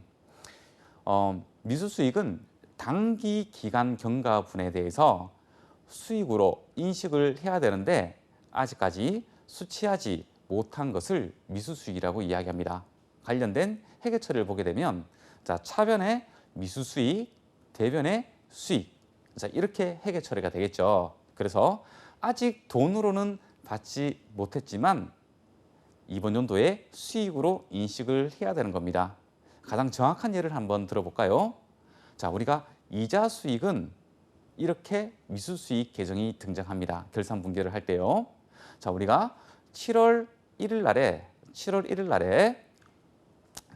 미수수익은 단기 기간 경과분에 대해서 수익으로 인식을 해야 되는데 아직까지 수취하지 못한 것을 미수수익이라고 이야기합니다. 관련된 회계 처리를 보게 되면 자, 차변의 미수수익, 대변의 수익, 자, 이렇게 회계 처리가 되겠죠. 그래서 아직 돈으로는 받지 못했지만 이번 연도에 수익으로 인식을 해야 되는 겁니다. 가장 정확한 예를 한번 들어볼까요? 자, 우리가 이자 수익은 이렇게 미수수익 계정이 등장합니다. 결산 분계를 할 때요. 자, 우리가 7월 1일 날에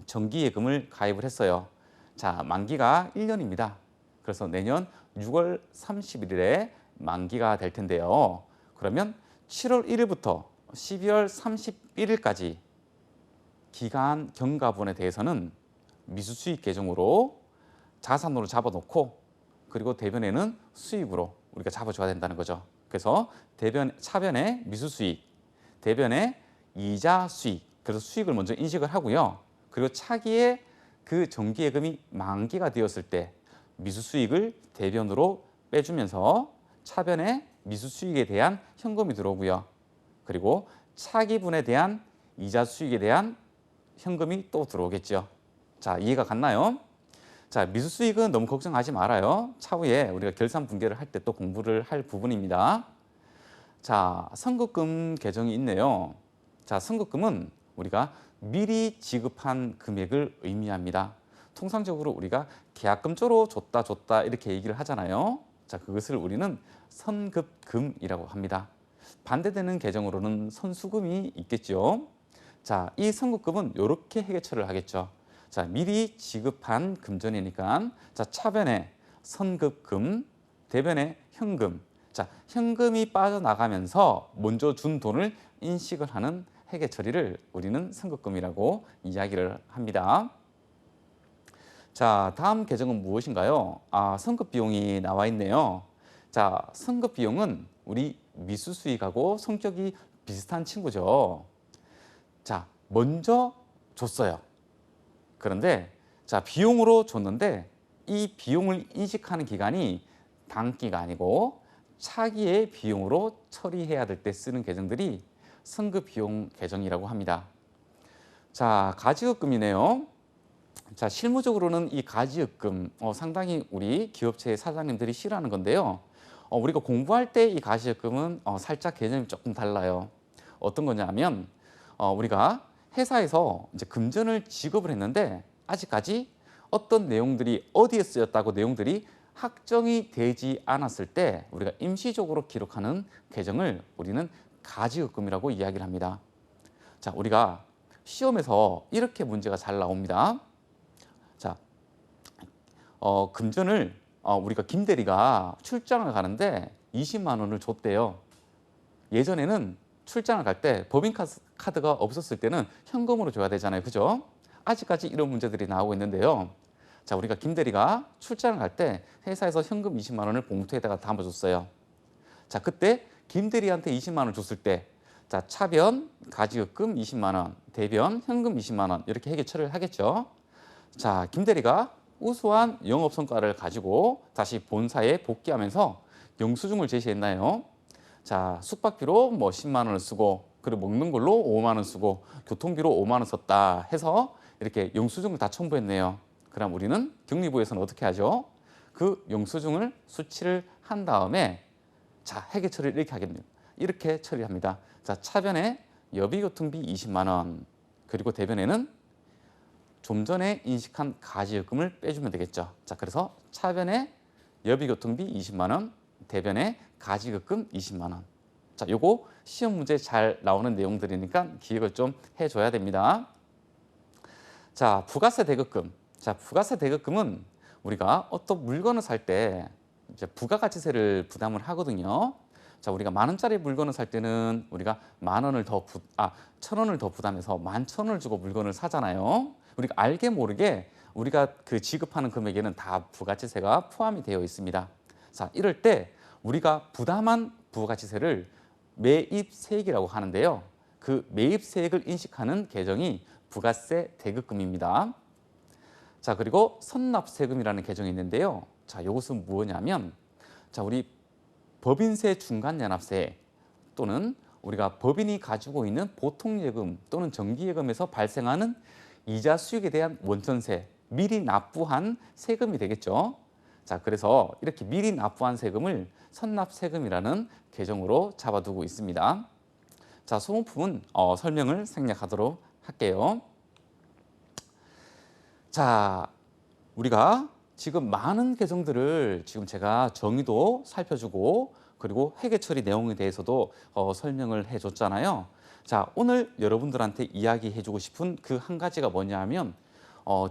정기예금을 가입을 했어요. 자, 만기가 1년입니다. 그래서 내년 6월 31일에 만기가 될 텐데요. 그러면 7월 1일부터 12월 31일까지 기간 경과분에 대해서는 미수수익 계정으로 자산으로 잡아놓고 그리고 대변에는 수익으로 우리가 잡아줘야 된다는 거죠. 그래서 차변에 미수수익, 대변에 이자 수익, 그래서 수익을 먼저 인식을 하고요. 그리고 차기에 그 정기예금이 만기가 되었을 때 미수수익을 대변으로 빼주면서 차변에 미수수익에 대한 현금이 들어오고요. 그리고 차기분에 대한 이자 수익에 대한 현금이 또 들어오겠죠. 자, 이해가 갔나요? 자, 미수수익은 너무 걱정하지 말아요. 차후에 우리가 결산 분계를 할 때 또 공부를 할 부분입니다. 자, 선급금 계정이 있네요. 자, 선급금은 우리가 미리 지급한 금액을 의미합니다. 통상적으로 우리가 계약금조로 줬다 이렇게 얘기를 하잖아요. 자, 그것을 우리는 선급금이라고 합니다. 반대되는 계정으로는 선수금이 있겠죠. 자, 이 선급금은 이렇게 회계처리를 하겠죠. 자, 미리 지급한 금전이니까 자, 차변에 선급금, 대변에 현금. 자, 현금이 빠져나가면서 먼저 준 돈을 인식을 하는 회계 처리를 우리는 선급금이라고 이야기를 합니다. 자, 다음 계정은 무엇인가요? 선급 비용이 나와 있네요. 자, 선급 비용은 우리 미수수익하고 성격이 비슷한 친구죠. 자, 먼저 줬어요. 그런데 자, 비용으로 줬는데 이 비용을 인식하는 기간이 단기가 아니고 차기의 비용으로 처리해야 될 때 쓰는 계정들이 선급 비용 계정이라고 합니다. 자, 가지급금이네요. 자, 실무적으로는 이 가지급금 상당히 우리 기업체의 사장님들이 싫어하는 건데요. 우리가 공부할 때 이 가지급금은 살짝 개념이 조금 달라요. 어떤 거냐면 우리가 회사에서 이제 금전을 지급을 했는데 아직까지 어떤 내용들이 어디에 쓰였다고 내용들이 확정이 되지 않았을 때 우리가 임시적으로 기록하는 계정을 우리는 가지급금이라고 이야기를 합니다. 자, 우리가 시험에서 이렇게 문제가 잘 나옵니다. 자, 금전을 우리가 김 대리가 출장을 가는데 20만 원을 줬대요. 예전에는 출장을 갈 때 법인카드가 없었을 때는 현금으로 줘야 되잖아요. 그죠? 아직까지 이런 문제들이 나오고 있는데요. 자, 우리가 김 대리가 출장을 갈 때 회사에서 현금 20만 원을 봉투에다가 담아줬어요. 자, 그때 김 대리한테 20만 원을 줬을 때, 자, 차변 가지급금 20만 원, 대변 현금 20만 원 이렇게 회계 처리를 하겠죠. 자, 김 대리가 우수한 영업 성과를 가지고 다시 본사에 복귀하면서 영수증을 제시했나요? 자, 숙박비로 뭐 10만 원을 쓰고, 그리고 먹는 걸로 5만 원 쓰고, 교통비로 5만 원 썼다 해서 이렇게 영수증을 다 첨부했네요. 그럼 우리는 경리부에서는 어떻게 하죠? 그 영수증을 수치를 한 다음에 자, 회계 처리를 이렇게 하겠네요. 이렇게 처리합니다. 자, 차변에 여비교통비 20만 원, 그리고 대변에는 좀 전에 인식한 가지요금을 빼주면 되겠죠. 자, 그래서 차변에 여비교통비 20만 원, 대변에 가지급금 20만 원. 자, 요거 시험 문제 잘 나오는 내용들이니까 기억을 좀 해줘야 됩니다. 자, 부가세 대급금. 자, 부가세 대급금은 우리가 어떤 물건을 살 때 이제 부가가치세를 부담을 하거든요. 자, 우리가 10,000원짜리 물건을 살 때는 우리가 10,000원을 더 1,000원을 더 부담해서 11,000원을 주고 물건을 사잖아요. 우리가 알게 모르게 우리가 그 지급하는 금액에는 다 부가가치세가 포함이 되어 있습니다. 자, 이럴 때 우리가 부담한 부가가치세를 매입세액이라고 하는데요. 그 매입세액을 인식하는 계정이 부가세 대급금입니다. 자, 그리고 선납세금이라는 계정이 있는데요. 자, 이것은 뭐냐면, 자, 우리 법인세 중간연합세 또는 우리가 법인이 가지고 있는 보통예금 또는 정기예금에서 발생하는 이자 수익에 대한 원천세, 미리 납부한 세금이 되겠죠. 자, 그래서 이렇게 미리 납부한 세금을 선납세금이라는 계정으로 잡아두고 있습니다. 자, 소모품은 설명을 생략하도록 할게요. 자, 우리가 지금 많은 계정들을 지금 제가 정의도 살펴주고 그리고 회계 처리 내용에 대해서도 설명을 해줬잖아요. 자, 오늘 여러분들한테 이야기해주고 싶은 그 한 가지가 뭐냐 하면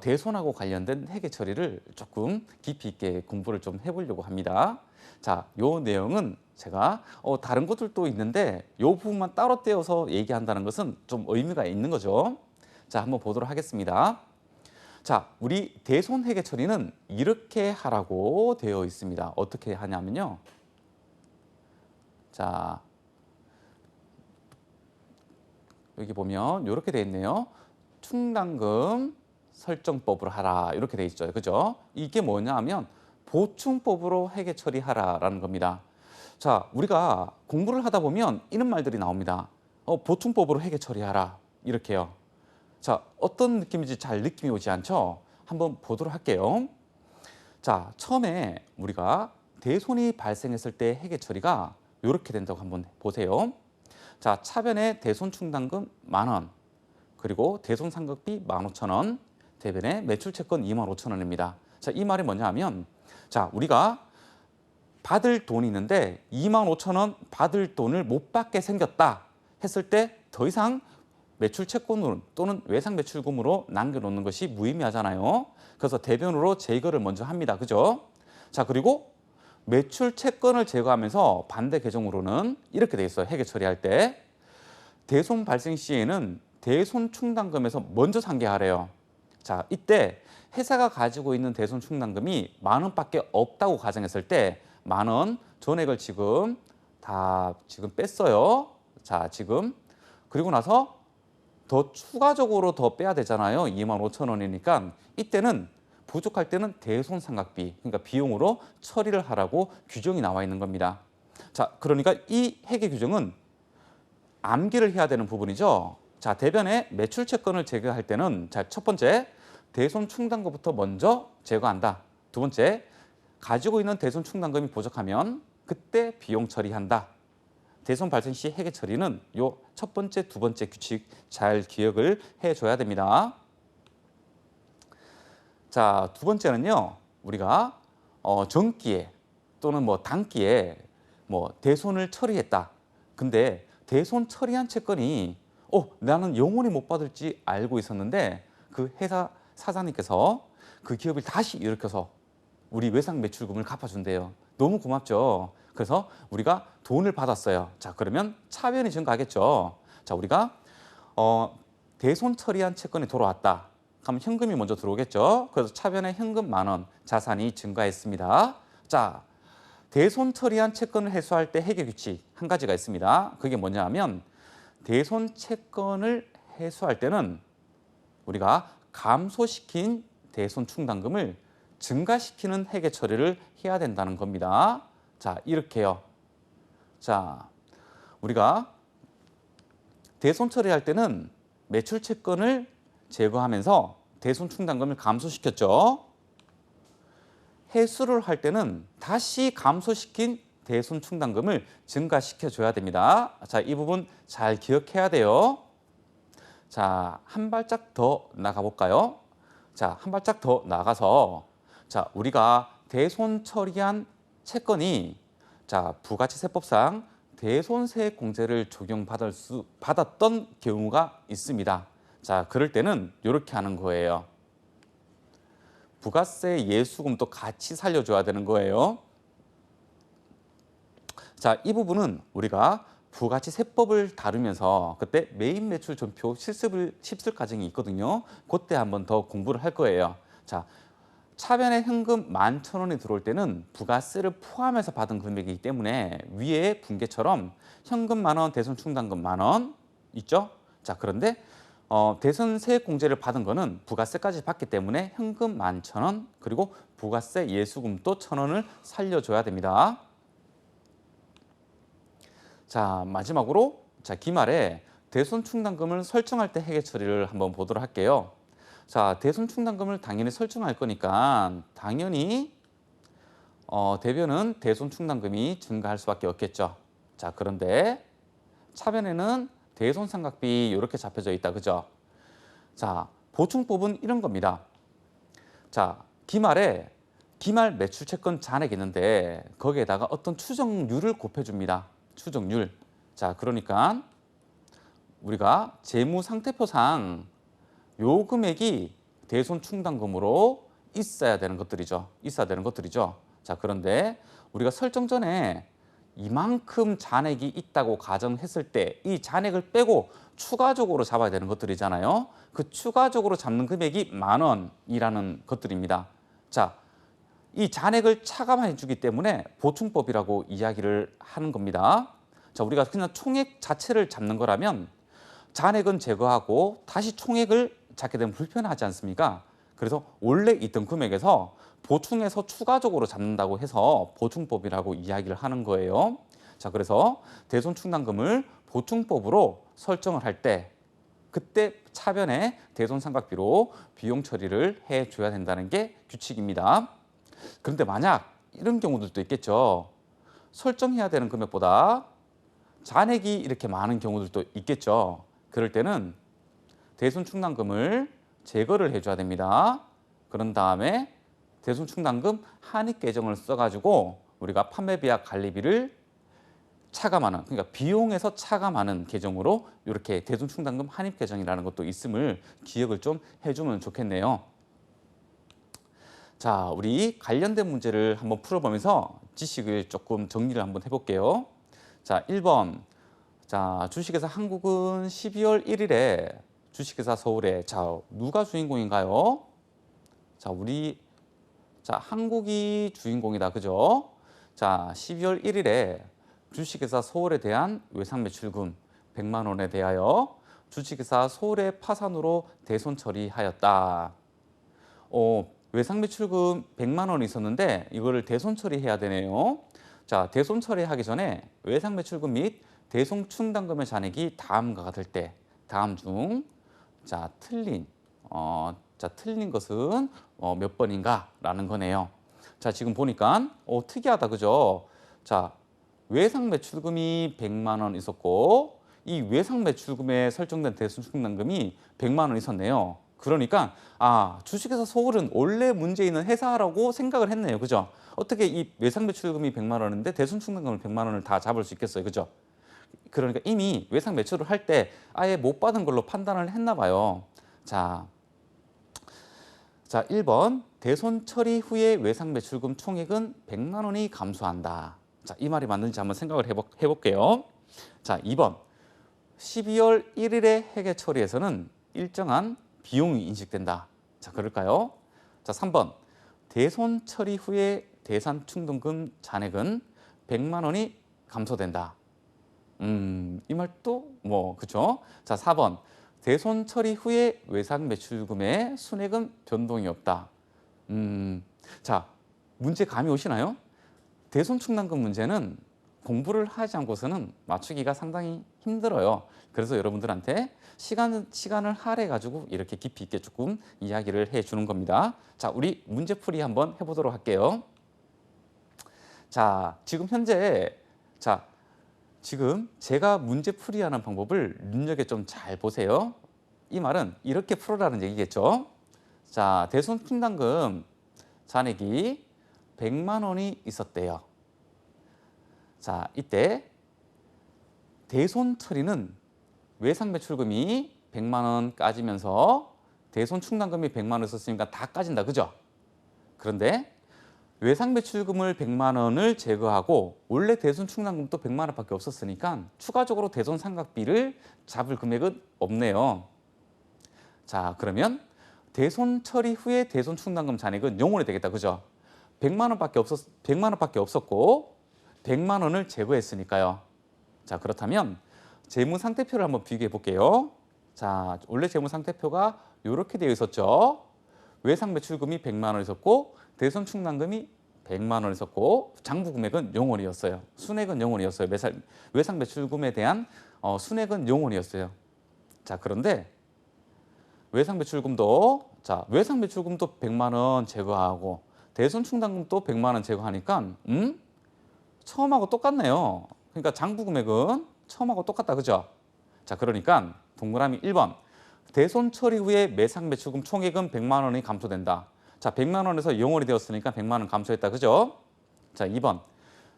대손하고 관련된 회계 처리를 조금 깊이 있게 공부를 좀 해보려고 합니다. 자, 요 내용은 제가 다른 것들도 있는데 요 부분만 따로 떼어서 얘기한다는 것은 좀 의미가 있는 거죠. 자, 한번 보도록 하겠습니다. 자, 우리 대손 회계 처리는 이렇게 하라고 되어 있습니다. 어떻게 하냐면요. 자, 여기 보면 이렇게 되어 있네요. 충당금 설정법으로 하라 이렇게 되어 있죠. 그죠? 이게 뭐냐 하면 보충법으로 회계 처리하라라는 겁니다. 자, 우리가 공부를 하다 보면 이런 말들이 나옵니다. 보충법으로 회계 처리하라 이렇게요. 자, 어떤 느낌인지 잘 느낌이 오지 않죠? 한번 보도록 할게요. 자, 처음에 우리가 대손이 발생했을 때 회계 처리가 이렇게 된다고 한번 보세요. 자, 차변에 대손 충당금 10,000원, 그리고 대손 상각비 15,000원, 대변에 매출채권 25,000원입니다. 자, 이 말이 뭐냐 하면, 자, 우리가 받을 돈이 있는데 25,000원 받을 돈을 못 받게 생겼다 했을 때 더 이상 매출채권으로 또는 외상매출금으로 남겨놓는 것이 무의미하잖아요. 그래서 대변으로 제거를 먼저 합니다. 그죠? 자, 그리고 매출채권을 제거하면서 반대 계정으로는 이렇게 돼 있어요. 회계 처리할 때. 대손 발생 시에는 대손 충당금에서 먼저 상계하래요. 자, 이때 회사가 가지고 있는 대손 충당금이 10,000원밖에 없다고 가정했을 때 10,000원 전액을 지금 다 뺐어요. 자, 지금 그리고 나서 더 추가적으로 더 빼야 되잖아요. 25,000원이니까 이때는 부족할 때는 대손 상각비, 그러니까 비용으로 처리를 하라고 규정이 나와 있는 겁니다. 자, 그러니까 이 회계 규정은 암기를 해야 되는 부분이죠. 자, 대변에 매출채권을 제거할 때는 자, 첫 번째 대손 충당금부터 먼저 제거한다. 두 번째, 가지고 있는 대손 충당금이 부족하면 그때 비용 처리한다. 대손 발생 시 회계 처리는 요 첫 번째, 두 번째 규칙 잘 기억을 해줘야 됩니다. 자, 두 번째는요, 우리가 정기에 또는 뭐 단기에 뭐 대손을 처리했다. 근데 대손 처리한 채권이 나는 영원히 못 받을지 알고 있었는데 그 회사 사장님께서 그 기업을 다시 일으켜서 우리 외상 매출금을 갚아준대요. 너무 고맙죠. 그래서 우리가 돈을 받았어요. 자, 그러면 차변이 증가하겠죠. 자, 우리가 대손 처리한 채권이 돌아왔다. 그럼 현금이 먼저 들어오겠죠. 그래서 차변에 현금 10,000원, 자산이 증가했습니다. 자, 대손 처리한 채권을 해소할 때 해결 규칙 한 가지가 있습니다. 그게 뭐냐 하면 대손 채권을 해소할 때는 우리가 감소시킨 대손 충당금을 증가시키는 회계 처리를 해야 된다는 겁니다. 자, 이렇게요. 자, 우리가 대손 처리할 때는 매출 채권을 제거하면서 대손 충당금을 감소시켰죠. 회수를 할 때는 다시 감소시킨 대손 충당금을 증가시켜줘야 됩니다. 자, 이 부분 잘 기억해야 돼요. 자, 한 발짝 더 나가볼까요? 자, 한 발짝 더 나가서 자, 우리가 대손 처리한 채권이 자, 부가치세법상 대손세 공제를 받았던 경우가 있습니다. 자, 그럴 때는 이렇게 하는 거예요. 부가세 예수금도 같이 살려줘야 되는 거예요. 자, 이 부분은 우리가 부가치세법을 다루면서 그때 매입 매출 전표 실습을 과정이 있거든요. 그때 한번 더 공부를 할 거예요. 자, 차변에 현금 11,000원이 들어올 때는 부가세를 포함해서 받은 금액이기 때문에 위에 분계처럼 현금 10,000원, 대손 충당금 10,000원 있죠? 자, 그런데 대손세 공제를 받은 거는 부가세까지 받기 때문에 현금 11,000원 그리고 부가세 예수금도 1,000원을 살려줘야 됩니다. 자, 마지막으로 자, 기말에 대손 충당금을 설정할 때 회계 처리를 한번 보도록 할게요. 자, 대손 충당금을 당연히 설정할 거니까 당연히 대변은 대손 충당금이 증가할 수밖에 없겠죠. 자, 그런데 차변에는 대손 삼각비 이렇게 잡혀져 있다, 그죠? 자, 보충법은 이런 겁니다. 자, 기말 매출 채권 잔액이 있는데 거기에다가 어떤 추정률을 곱해줍니다. 추정률. 자, 그러니까 우리가 재무상태표상 요 금액이 대손 충당금으로 있어야 되는 것들이죠. 자, 그런데 우리가 설정 전에 이만큼 잔액이 있다고 가정했을 때 이 잔액을 빼고 추가적으로 잡아야 되는 것들이잖아요. 그 추가적으로 잡는 금액이 10,000원이라는 것들입니다. 자, 이 잔액을 차감해 주기 때문에 보충법이라고 이야기를 하는 겁니다. 자, 우리가 그냥 총액 자체를 잡는 거라면 잔액은 제거하고 다시 총액을 잡게 되면 불편하지 않습니까? 그래서 원래 있던 금액에서 보충해서 추가적으로 잡는다고 해서 보충법이라고 이야기를 하는 거예요. 자, 그래서 대손 충당금을 보충법으로 설정을 할 때 그때 차변에 대손 삼각비로 비용 처리를 해줘야 된다는 게 규칙입니다. 그런데 만약 이런 경우들도 있겠죠. 설정해야 되는 금액보다 잔액이 이렇게 많은 경우들도 있겠죠. 그럴 때는 대손 충당금을 제거를 해줘야 됩니다. 그런 다음에 대손 충당금 한입 계정을 써가지고 우리가 판매비와 관리비를 차감하는, 그러니까 비용에서 차감하는 계정으로 이렇게 대손 충당금 한입 계정이라는 것도 있음을 기억을 좀 해주면 좋겠네요. 자, 우리 관련된 문제를 한번 풀어보면서 지식을 조금 정리를 한번 해볼게요. 자, 1번. 자, 주식회사 한국은 12월 1일에 주식회사 서울에 자, 누가 주인공인가요? 자, 한국이 주인공이다. 그죠? 자, 12월 1일에 주식회사 서울에 대한 외상 매출금 100만 원에 대하여 주식회사 서울의 파산으로 대손 처리하였다. 외상 매출금 100만 원이 있었는데 이거를 대손 처리해야 되네요. 자, 대손 처리하기 전에 외상 매출금 및 대손 충당금의 잔액이 다음과 같을 때 다음 중 틀린 것은 몇 번인가라는 거네요. 자, 지금 보니까 특이하다, 그죠? 자, 외상 매출금이 100만 원 있었고 이 외상 매출금에 설정된 대손 충당금이 100만 원 있었네요. 그러니까 주식회사 서울은 원래 문제 있는 회사라고 생각을 했네요. 그죠? 어떻게 이 외상 매출금이 100만 원인데 대손 충당금을 100만 원을 다 잡을 수 있겠어요. 그죠? 그러니까 이미 외상 매출을 할 때 아예 못 받은 걸로 판단을 했나 봐요. 자, 1번 대손 처리 후에 외상 매출금 총액은 100만 원이 감소한다. 자, 이 말이 맞는지 한번 생각을 해볼게요. 자, 2번. 12월 1일에 회계 처리에서는 일정한 비용이 인식된다. 자, 그럴까요? 자, 3번. 대손 처리 후에 대산 충당금 잔액은 100만 원이 감소된다. 이 말도 그죠? 자, 4번. 대손 처리 후에 외상 매출금의 순액은 변동이 없다. 자, 문제 감이 오시나요? 대손 충당금 문제는 공부를 하지 않고서는 맞추기가 상당히 힘들어요. 그래서 여러분들한테 시간을 할애해가지고 이렇게 깊이 있게 조금 이야기를 해주는 겁니다. 자, 우리 문제풀이 한번 해보도록 할게요. 자, 지금 현재 지금 제가 문제풀이하는 방법을 눈여겨 좀 잘 보세요. 이 말은 이렇게 풀어라는 얘기겠죠. 자, 대손 충당금 잔액이 100만 원이 있었대요. 자, 이때 대손 처리는 외상 매출금이 100만 원 까지면서 대손 충당금이 100만 원 있었으니까 다 까진다. 그죠? 그런데 외상 매출금을 100만 원을 제거하고 원래 대손 충당금도 100만 원밖에 없었으니까 추가적으로 대손 삼각비를 잡을 금액은 없네요. 자, 그러면 대손 처리 후에 대손 충당금 잔액은 0원이 되겠다. 그죠? 100만 원밖에 없었고 100만 원을 제거했으니까요. 자, 그렇다면 재무상태표를 한번 비교해 볼게요. 자, 원래 재무상태표가 이렇게 되어 있었죠. 외상 매출금이 100만 원 있었고 대손 충당금이 100만 원 있었고 장부 금액은 0원이었어요. 순액은 0원이었어요. 외상 매출금에 대한 순액은 0원이었어요. 자, 그런데 외상 매출금도 100만 원 제거하고 대손 충당금도 100만 원 제거하니까 처음하고 똑같네요. 그러니까 장부 금액은 처음하고 똑같다. 그죠? 자, 그러니까 동그라미 1번. 대손 처리 후에 매상 매출금 총액은 100만 원이 감소된다. 자, 100만 원에서 0원이 되었으니까 100만 원 감소했다. 그죠? 자, 2번.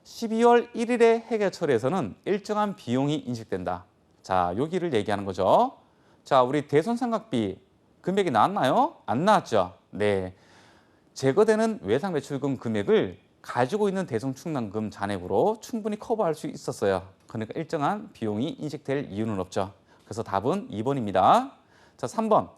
12월 1일에 회계 처리에서는 일정한 비용이 인식된다. 자, 여기를 얘기하는 거죠. 자, 우리 대손 삼각비 금액이 나왔나요? 안 나왔죠? 네. 제거되는 외상 매출금 금액을 가지고 있는 대손 충당금 잔액으로 충분히 커버할 수 있었어요. 그러니까 일정한 비용이 인식될 이유는 없죠. 그래서 답은 2번입니다. 자, 3번.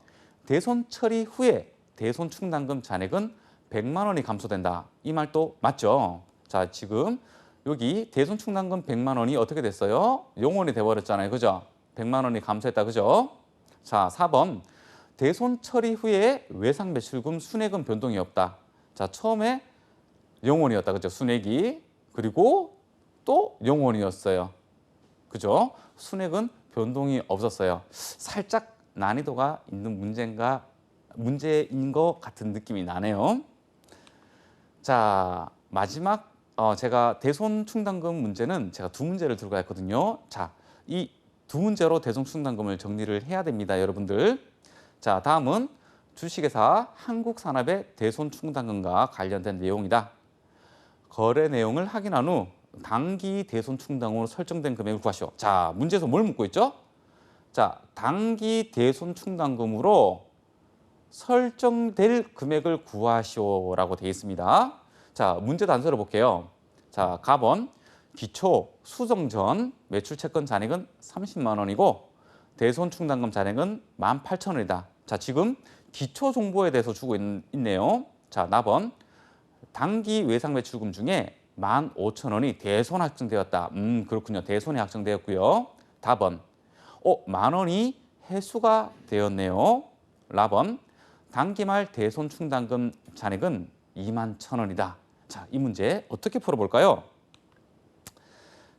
대손 처리 후에 대손 충당금 잔액은 100만 원이 감소된다. 이 말도 맞죠? 자, 지금 여기 대손 충당금 100만 원이 어떻게 됐어요? 0원이 돼버렸잖아요. 그죠? 100만 원이 감소했다. 그죠? 자, 4번. 대손 처리 후에 외상 매출금 순액은 변동이 없다. 자, 처음에 0원이었다. 그죠? 순액이. 그리고 또 0원이었어요. 그죠? 순액은 변동이 없었어요. 살짝 난이도가 있는 문제인 것 같은 느낌이 나네요. 자, 마지막 제가 대손 충당금 문제는 제가 두 문제를 들고 왔거든요. 자, 이 두 문제로 대손 충당금을 정리를 해야 됩니다, 여러분들. 자, 다음은 주식회사 한국산업의 대손 충당금과 관련된 내용이다. 거래 내용을 확인한 후 당기 대손 충당금으로 설정된 금액을 구하시오. 자, 문제에서 뭘 묻고 있죠? 자, 당기 대손 충당금으로 설정될 금액을 구하시오라고 되어 있습니다. 자, 문제 단서를 볼게요. 자, 갑원 기초 수정 전 매출 채권 잔액은 30만 원이고 대손 충당금 잔액은 18,000원이다. 자, 지금 기초 정보에 대해서 주고 있네요. 자, 나번 당기 외상 매출금 중에 15,000원이 대손 확정되었다. 그렇군요. 대손이 확정되었고요. 답은 만 원이 회수가 되었네요. 라번 당기 말 대손 충당금 잔액은 21,000원이다. 자, 이 문제 어떻게 풀어볼까요?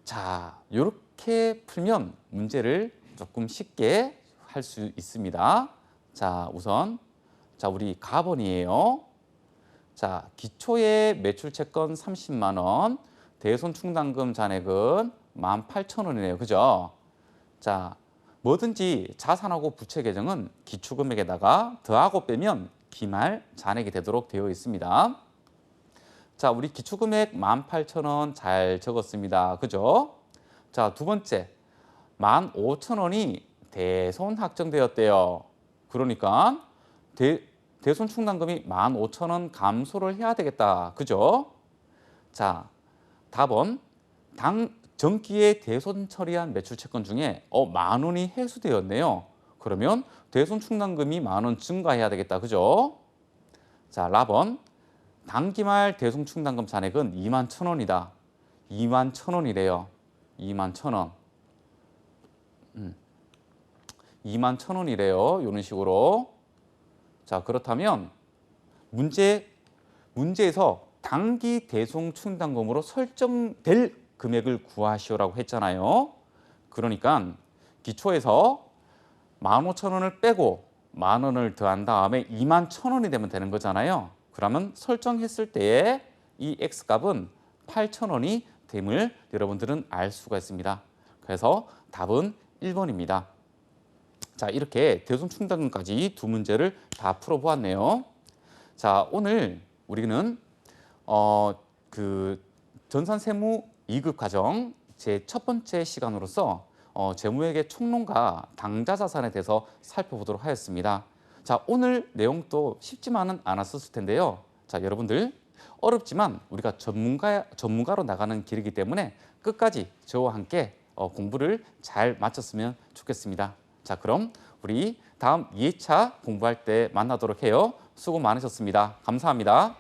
자, 이렇게 풀면 문제를 조금 쉽게 할 수 있습니다. 자, 우선 우리 가번이에요. 자, 기초의 매출 채권 30만 원, 대손 충당금 잔액은 18,000원이네요. 그죠? 자, 뭐든지 자산하고 부채 계정은 기초금액에다가 더하고 빼면 기말 잔액이 되도록 되어 있습니다. 자, 우리 기초금액 18,000원 잘 적었습니다. 그죠? 자, 두 번째, 15,000원이 대손 확정되었대요. 그러니까 대손충당금이 15,000원 감소를 해야 되겠다. 그죠? 자, 답은 전기에 대손 처리한 매출 채권 중에 10,000원이 회수되었네요. 그러면 대손충당금이 10,000원 증가해야 되겠다. 그죠? 자, 라번 당기말 대손충당금 잔액은 21,000원이다. 21,000원이래요. 21,000원. 21,000원이래요. 이런 식으로. 자, 그렇다면 문제에서 당기 대손충당금으로 설정될 금액을 구하시오라고 했잖아요. 그러니까 기초에서 15,000원을 빼고 10,000원을 더한 다음에 21,000원이 되면 되는 거잖아요. 그러면 설정했을 때의 이 X값은 8,000원이 됨을 여러분들은 알 수가 있습니다. 그래서 답은 1번입니다. 자, 이렇게 대손충당금까지 두 문제를 다 풀어보았네요. 자, 오늘 우리는 전산세무 2급 과정 제 첫 번째 시간으로서 재무회계 총론과 당좌자산에 대해서 살펴보도록 하였습니다. 자, 오늘 내용도 쉽지만은 않았을 텐데요. 자, 여러분들 어렵지만 우리가 전문가로 나가는 길이기 때문에 끝까지 저와 함께 공부를 잘 마쳤으면 좋겠습니다. 자, 그럼 우리 다음 2회차 공부할 때 만나도록 해요. 수고 많으셨습니다. 감사합니다.